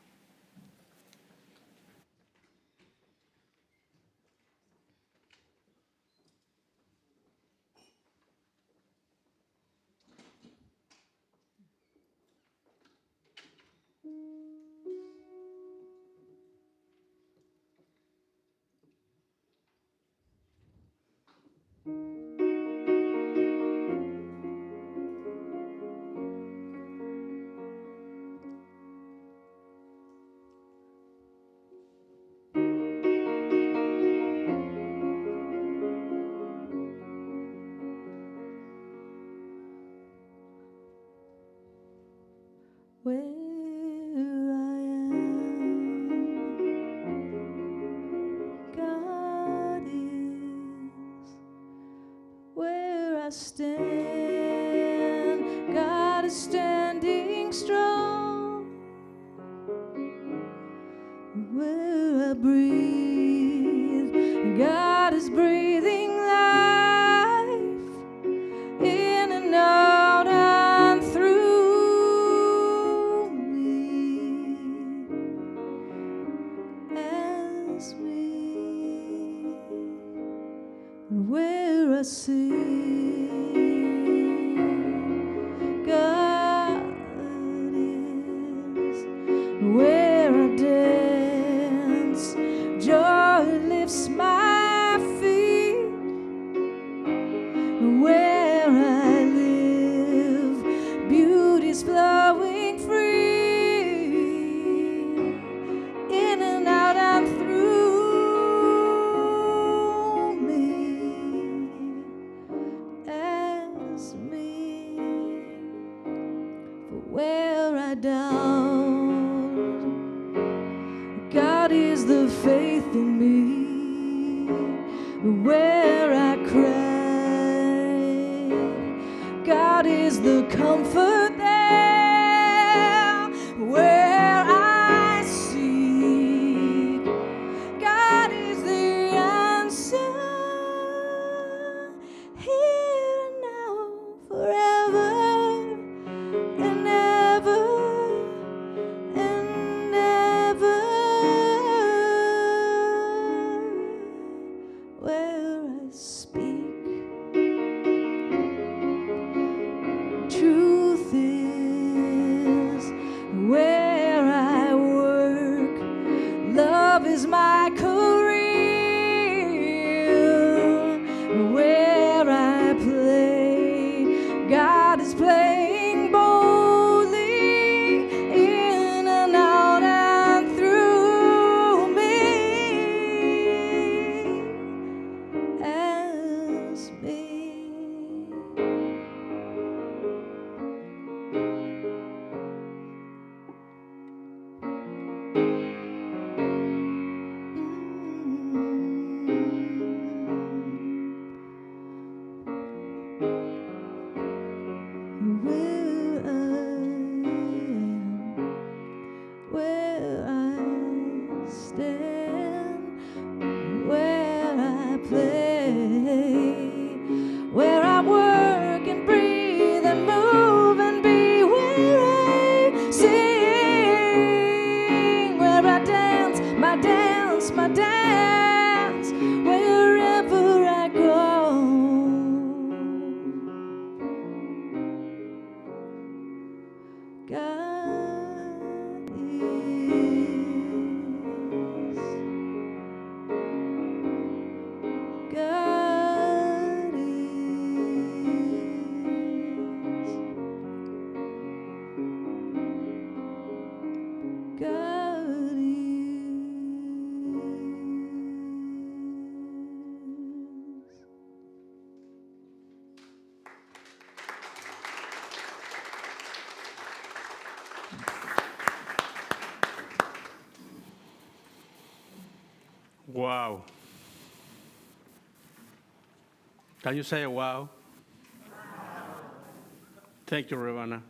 Where I am, God is. Where I stand, God is standing strong. Where I breathe, God is breathing life in and out and through me as me. And where I sing, God is. Where I dance, joy lifts my feet. Where I live, beauty's flowing free, in and out and through me as me. For where I doubt, God is the faith in me. Where I cry, God is the comfort there. Where I seek, God is the answer. Here and now, forever and ever and ever. Where I speak, truth is. Where I work, love is my career. Where I play, God is playing boldly, in and out and through me as me. Where I am, where I stand, where I play, where I work and breathe and move and be, where I sing, where I dance, my dance, my dance, wherever I go. Wow. Can you say wow? Thank you, Ravana.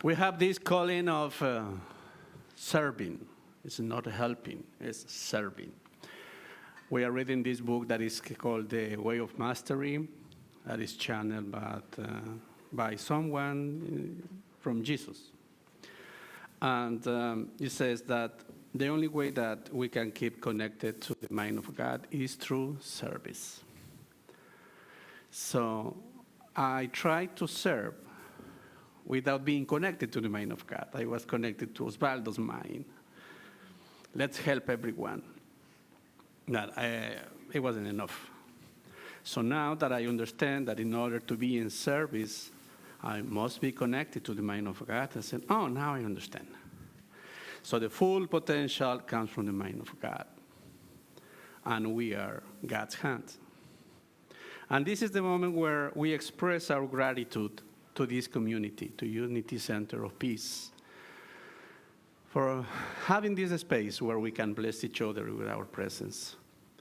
We have this calling of serving. It's not helping, it's serving. We are reading this book that is called The Way of Mastery, that is channeled by someone from Jesus. And it says that the only way that we can keep connected to the mind of God is through service. So I try to serve without being connected to the mind of God. I was connected to Osvaldo's mind. Let's help everyone. It wasn't enough. So now that I understand that in order to be in service, I must be connected to the mind of God, I said, oh, now I understand. So the full potential comes from the mind of God. And we are God's hands. And this is the moment where we express our gratitude to this community, to Unity Center of Peace, for having this space where we can bless each other with our presence.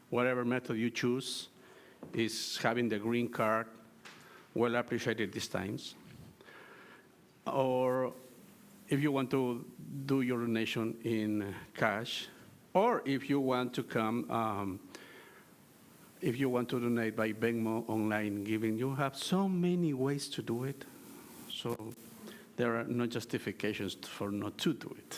Whatever method you choose is having the green card, well appreciated these times. Or if you want to do your donation in cash, or if you want to come, if you want to donate by Venmo online giving, you have so many ways to do it. So there are no justifications for not to do it.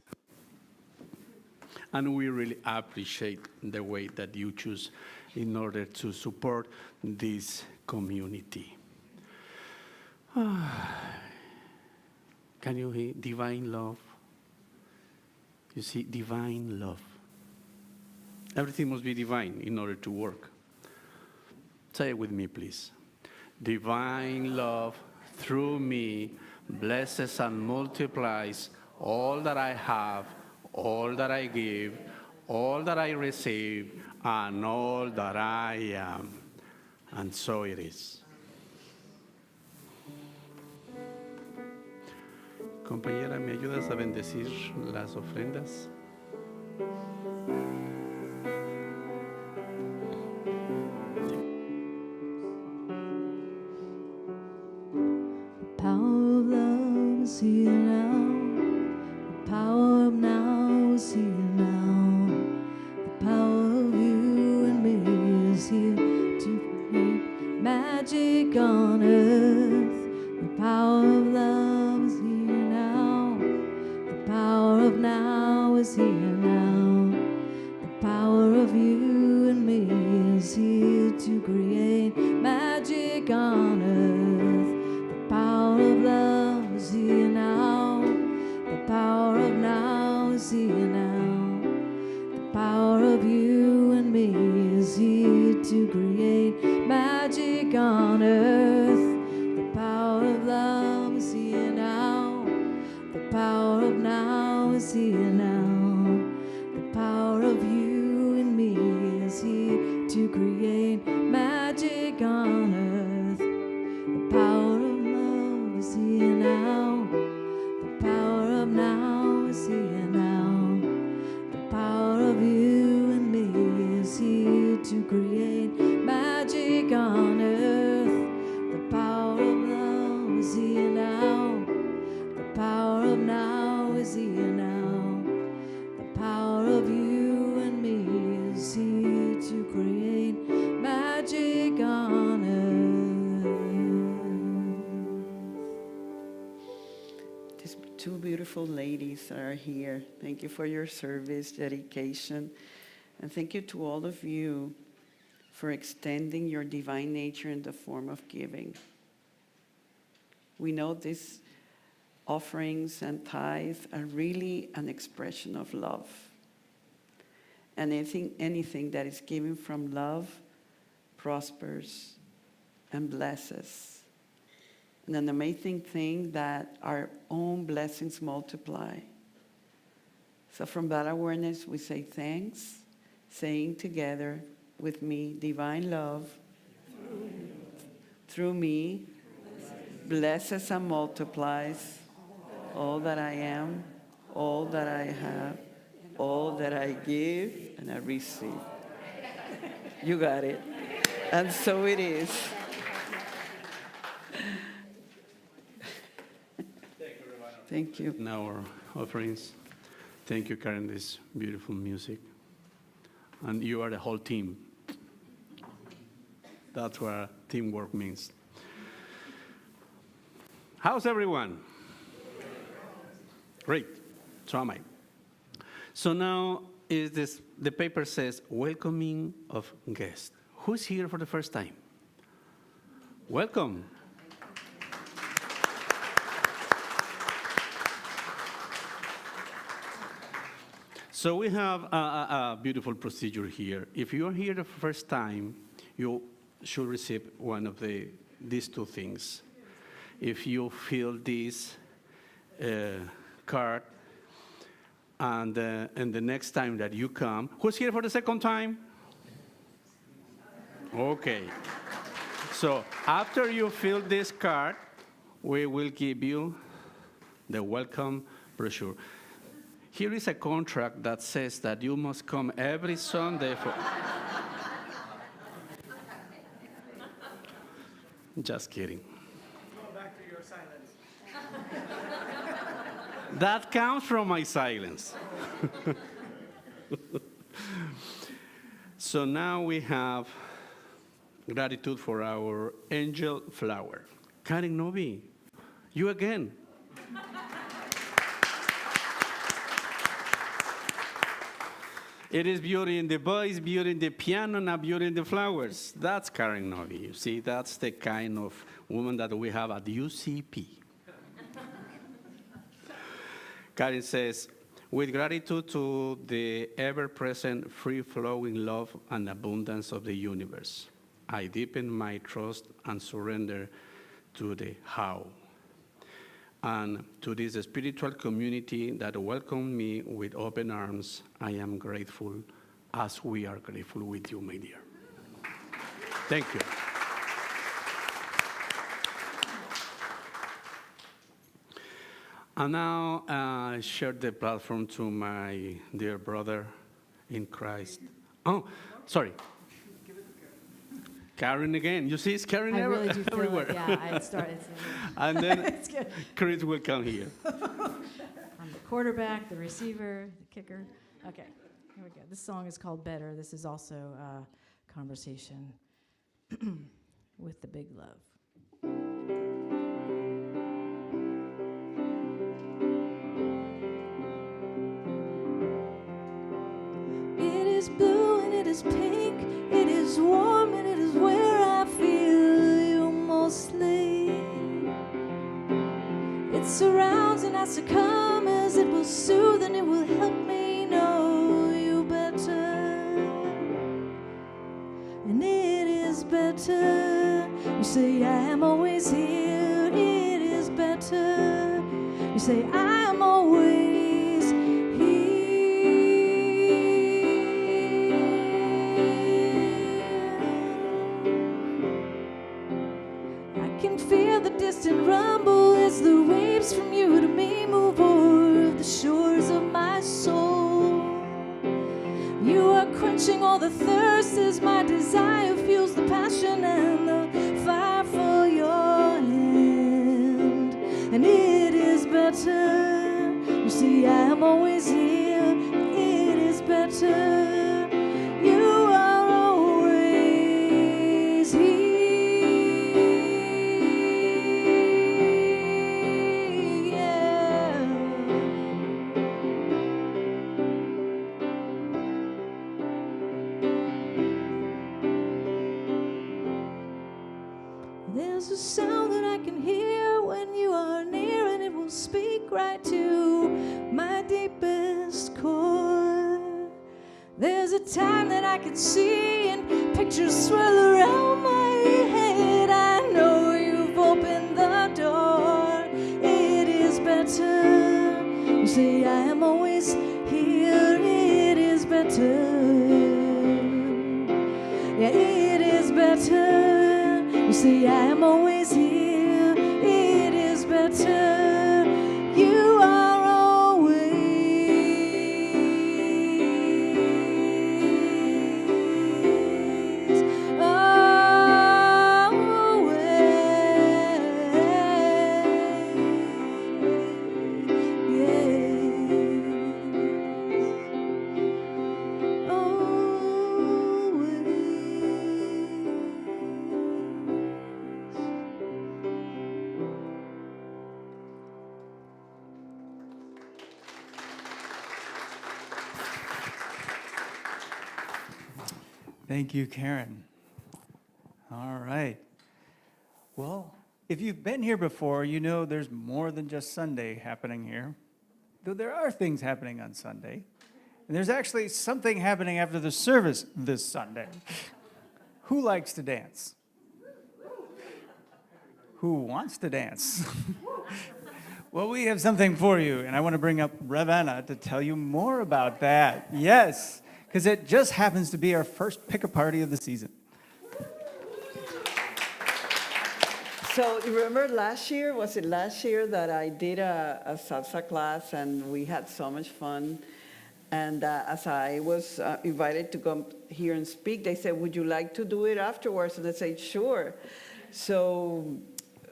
And we really appreciate the way that you choose in order to support this community. Can you hear divine love? You see, divine love. Everything must be divine in order to work. Say it with me, please. Divine love through me blesses and multiplies all that I have, all that I give, all that I receive, and all that I am. And so it is. Compañera, ¿me ayudas a bendecir las ofrendas? Power of love is here now. The power of now is here now. The power of you and me is here to create magic on earth. The power of love is here now. The power of now is here now. The power of you and me is here to create magic on earth. The power of love is here now. The power of now is here now. The power of you and me is here to create magic on earth. The power of love is here now. The power of now is here now. The power of you and me is here to create magic on earth. The power of love is here now. The power of now is here now. The power of you and me is here to create magic on earth. The power of love is here now. The power of now is here now. The power of you and me is here to create magic on earth. These two beautiful ladies that are here, thank you for your service, dedication, and thank you to all of you for extending your divine nature in the form of giving. We know these offerings and tithe are really an expression of love. And anything that is given from love prospers and blesses. And an amazing thing that our own blessings multiply. So from that awareness, we say thanks, saying together with me, divine love through me blesses and multiplies all that I am, all that I have, all that I give and I receive. You got it. And so it is. Thank you. Now our offerings. Thank you, Karen, this beautiful music. And you are the whole team. That's what teamwork means. How's everyone? Great. So am I. So now is this, the paper says welcoming of guests. Who's here for the first time? Welcome. So we have a beautiful procedure here. If you're here the first time, you should receive one of these two things. If you fill this card, and the next time that you come, who's here for the second time? Okay. So after you fill this card, we will give you the welcome brochure. Here is a contract that says that you must come every Sunday for... Just kidding. Go back to your silence. That comes from my silence. So now we have gratitude for our angel flower. Karen Novi, you again. It is beauty in the voice, beauty in the piano, and beauty in the flowers. That's Karen Novi. You see, that's the kind of woman that we have at UCP. Karen says, with gratitude to the ever-present, free-flowing love and abundance of the universe, I deepen my trust and surrender to the how. And to this spiritual community that welcomed me with open arms, I am grateful, as we are grateful with you, my dear. Thank you. And now I share the platform to my dear brother in Christ. Oh, sorry. Karen again. You see, it's Karen I really do feel everywhere. it. Yeah, I started. And then It's good. Chris will come here. I'm the quarterback, the receiver, the kicker. Okay, here we go. This song is called Better. This is also a conversation with the big love. It is blue and it is pink. It is warm and it is where I feel you mostly. It surrounds and I succumb as it will soothe and it will help me know you better. And it is better. You say I am always here. It is better. You say I am always here. I can feel the distant rumble as the waves from you to me move over the shores of my soul. You are quenching all the thirst as my desire fuels the passion and the fire for your hand. And it is better. You see, I am always here. It is better. You are always here. There's a sound that I can hear when you are near, and it will speak right to my deepest core. There's a time that I can see, and pictures swirl around my head. I know you've opened the door. It is better. You say I am always here. It is better. Yeah, it is better. You see, I am always here. return. You are always, Thank you, Karen. All right. Well, if you've been here before, you know there's more than just Sunday happening here. Though there are things happening on Sunday. And there's actually something happening after the service this Sunday. Who likes to dance? Who wants to dance? Well, we have something for you, and I want to bring up Ravenna to tell you more about that. Yes, because it just happens to be our first pick-up party of the season. So you remember last year, was it last year that I did a salsa class and we had so much fun? And as I was invited to come here and speak, they said, would you like to do it afterwards? And I said, sure. So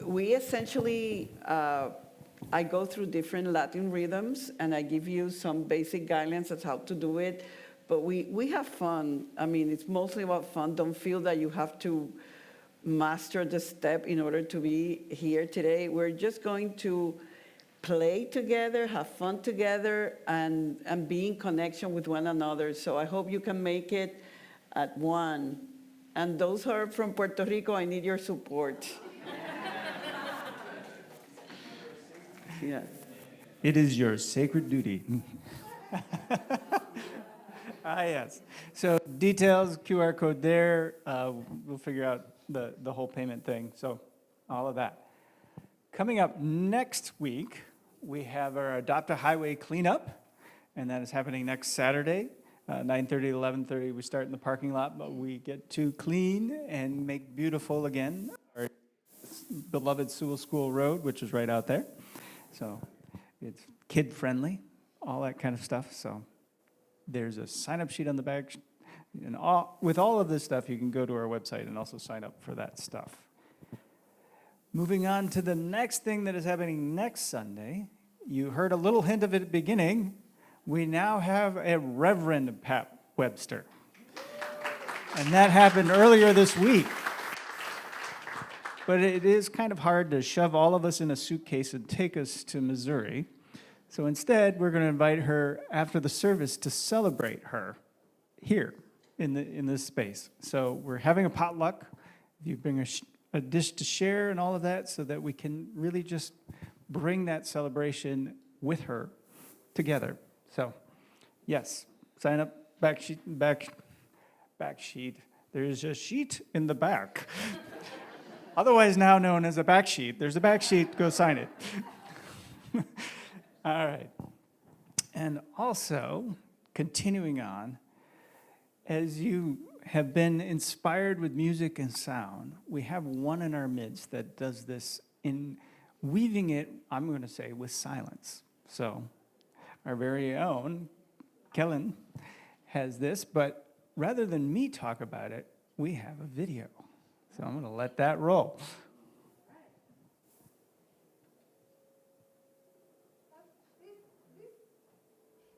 we essentially, I go through different Latin rhythms and I give you some basic guidelines as how to do it. But we have fun. I mean, it's mostly about fun. Don't feel that you have to master the step in order to be here today. We're just going to play together, have fun together, and be in connection with one another. So I hope you can make it at 1. And those who are from Puerto Rico, I need your support. Yeah. It is your sacred duty. Yes. So details, QR code there. We'll figure out the whole payment thing. So all of that. Coming up next week, we have our Adopt a Highway cleanup, and that is happening next Saturday, 9:30 to 11:30. We start in the parking lot, but we get to clean and make beautiful again our beloved Sewell School Road, which is right out there. So it's kid-friendly, all that kind of stuff. So there's a sign-up sheet on the back. And with all of this stuff, you can go to our website and also sign up for that stuff. Moving on to the next thing that is happening next Sunday. You heard a little hint of it at the beginning. We now have a Reverend Pat Webster. And that happened earlier this week. But it is kind of hard to shove all of us in a suitcase and take us to Missouri. So instead, we're going to invite her after the service to celebrate her here in this space. So we're having a potluck. You bring a dish to share and all of that so that we can really just bring that celebration with her together. So, yes, sign up, back sheet. There's a sheet in the back. Otherwise now known as a back sheet. There's a back sheet, go sign it. All right. And also, continuing on, as you have been inspired with music and sound, we have one in our midst that does this in weaving it, I'm going to say, with silence. So our very own Kellen has this, but rather than me talk about it, we have a video. So I'm going to let that roll.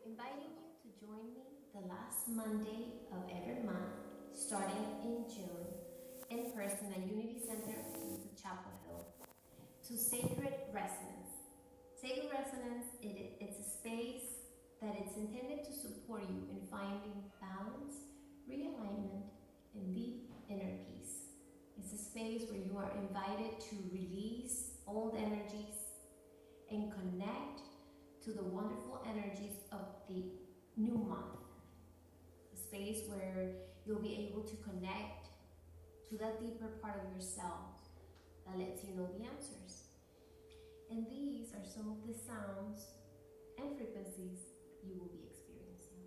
Inviting you to join me the last Monday of every month, starting in June, in person at Unity Center in Chapel Hill, to Sacred Resonance. Sacred Resonance, it's a space that it's intended to support you in finding balance, realignment, and deep inner peace. It's a space where you are invited to release old energies and connect to the wonderful energies of the new month. A space where you'll be able to connect to that deeper part of yourself that lets you know the answers. And these are some of the sounds and frequencies you will be experiencing.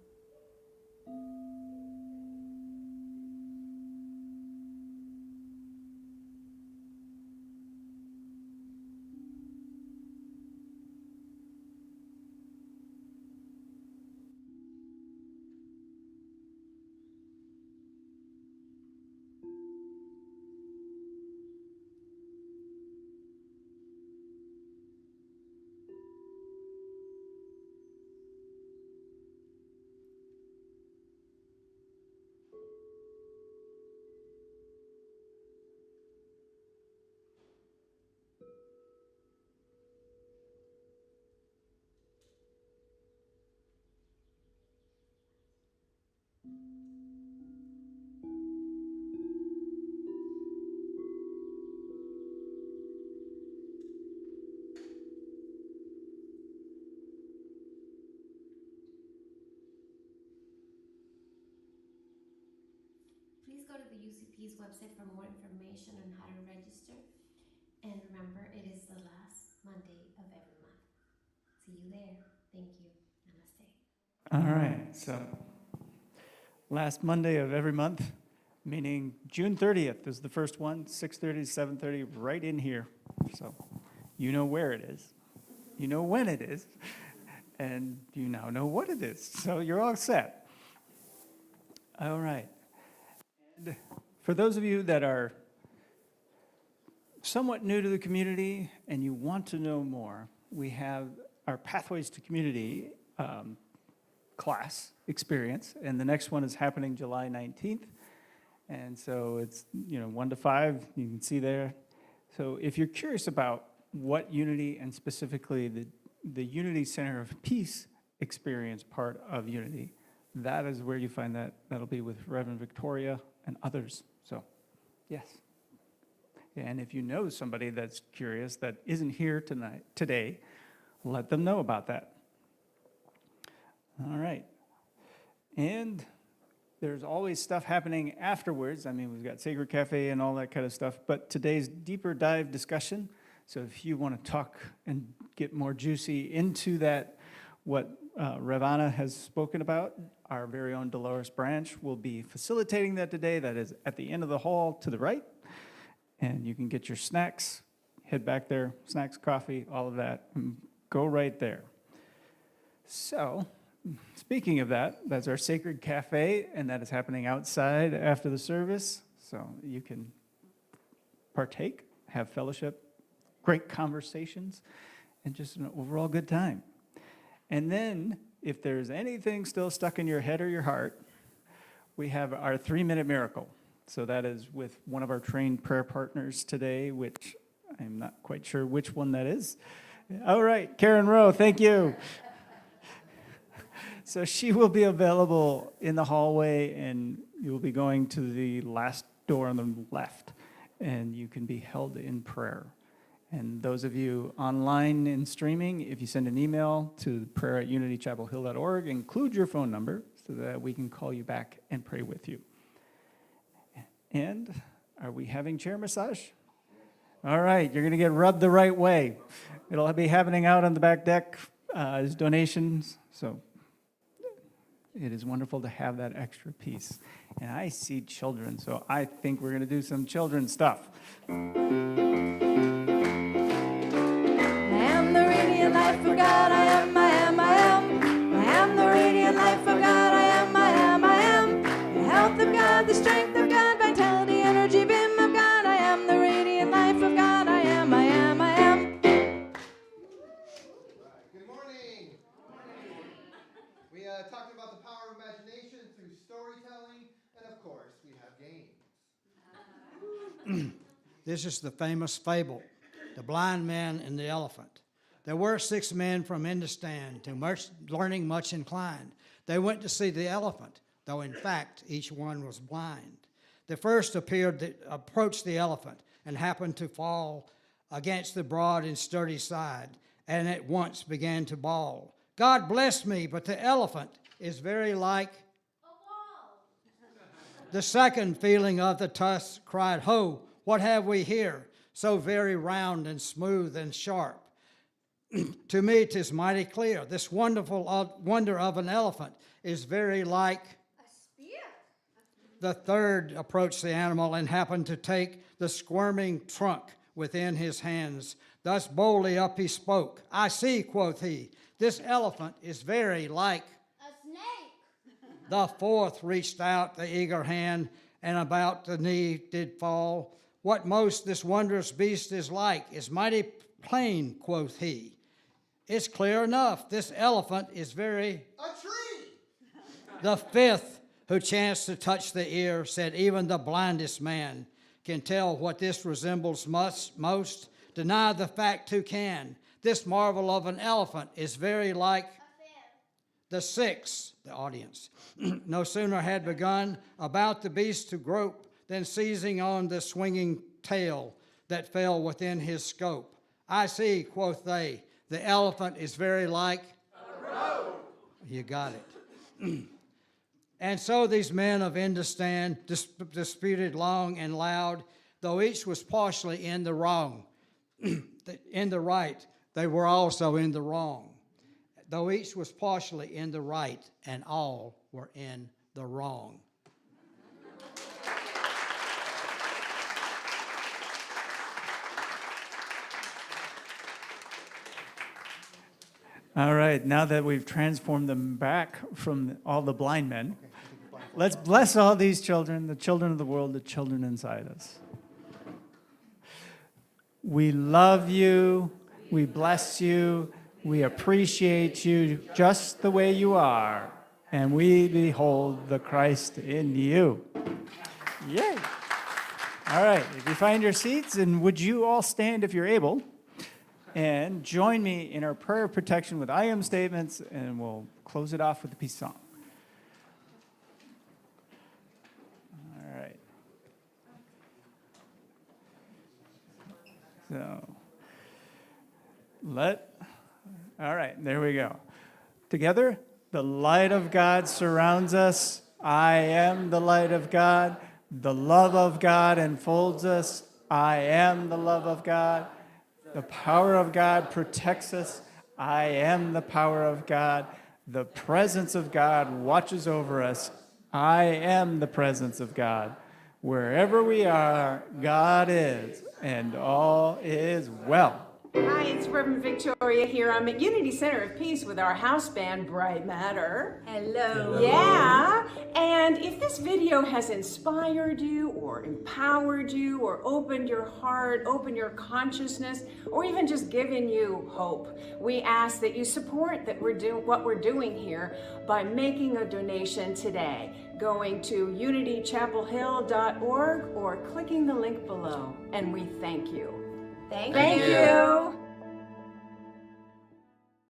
go to the UCP's website for more information on how to register. And remember, it is the last Monday of every month. See you there. Thank you. Namaste. All right, so last Monday of every month, meaning June 30th is the first one, 6:30 to 7:30, right in here. So you know where it is, you know when it is, and you now know what it is. So you're all set. All right. And for those of you that are somewhat new to the community and you want to know more, we have our Pathways to Community class experience, and the next one is happening July 19th. And so it's, 1 to 5, you can see there. So if you're curious about what Unity and specifically the Unity Center of Peace experience part of Unity, that is where you find that. That'll be with Reverend Victoria and others. So, yes. And if you know somebody that's curious that isn't here today, let them know about that. All right. And there's always stuff happening afterwards. I mean, we've got Sacred Cafe and all that kind of stuff, but today's deeper dive discussion. So if you want to talk and get more juicy into that, what Ravana has spoken about, our very own Dolores Branch will be facilitating that today. That is at the end of the hall to the right. And you can get your snacks, head back there, snacks, coffee, all of that, and go right there. So, speaking of that, that's our Sacred Cafe, and that is happening outside after the service. So you can partake, have fellowship, great conversations, and just an overall good time. And then, if there's anything still stuck in your head or your heart, we have our 3-minute miracle. So that is with one of our trained prayer partners today, which I'm not quite sure which one that is. All right, Karen Rowe, thank you. So she will be available in the hallway, and you will be going to the last door on the left, and you can be held in prayer. And those of you online and streaming, if you send an email to prayer@unitychapelhill.org, include your phone number so that we can call you back and pray with you. And are we having chair massage? All right, you're going to get rubbed the right way. It'll be happening out on the back deck as donations. So it is wonderful to have that extra piece. And I see children, so I think we're going to do some children's stuff. I am the radiant life of God. I am, I am, I am. I am the radiant life of God. I am, I am, I am. The health of God, the strength of God, vitality, energy, beam of God. I am the radiant life of God. I am, I am, I am. Good morning. We talked about the power of imagination through storytelling, and of course, we have games. This is the famous fable, The Blind Man and the Elephant. There were 6 men from Hindustan, to learning much inclined. They went to see the elephant, though in fact each one was blind. The first approached the elephant and happened to fall against the broad and sturdy side, and at once began to bawl. God bless me, but the elephant is very like a wall. The second, feeling of the tusks, cried, Ho, what have we here? So very round and smooth and sharp. To me, 'tis mighty clear. This wonderful wonder of an elephant is very like a spear. The third approached the animal and happened to take the squirming trunk within his hands. Thus boldly up he spoke. I see, quoth he, this elephant is very like a snake. The fourth reached out the eager hand, and about the knee did fall. What most this wondrous beast is like is mighty plain, quoth he. It's clear enough, this elephant is very A tree! The fifth, who chanced to touch the ear, said, even the blindest man can tell what this resembles most. Deny the fact who can. This marvel of an elephant is very like a fair. The sixth, the audience, no sooner had begun about the beast to grope than seizing on the swinging tail that fell within his scope. I see, quoth they, the elephant is very like a rope. You got it. And so these men of understand disputed long and loud, though each was partially in the wrong. In the right, they were also in the wrong. Though each was partially in the right, and all were in the wrong. All right, now that we've transformed them back from all the blind men, let's bless all these children, the children of the world, the children inside us. We love you, we bless you, we appreciate you just the way you are, and we behold the Christ in you. Yay! All right, if you find your seats, and would you all stand if you're able? And join me in our prayer of protection with I am statements, and we'll close it off with a peace song. All right. All right, there we go. Together, the light of God surrounds us. I am the light of God. The love of God enfolds us. I am the love of God. The power of God protects us. I am the power of God. The presence of God watches over us. I am the presence of God. Wherever we are, God is, and all is well. Hi, it's Reverend Victoria here. I'm at Unity Center of Peace with our house band, Bright Matter. Hello. Yeah, and if this video has inspired you or empowered you or opened your heart, opened your consciousness, or even just given you hope, we ask that you support what we're doing here by making a donation today, going to unitychapelhill.org or clicking the link below. And we thank you. Thank Thank you.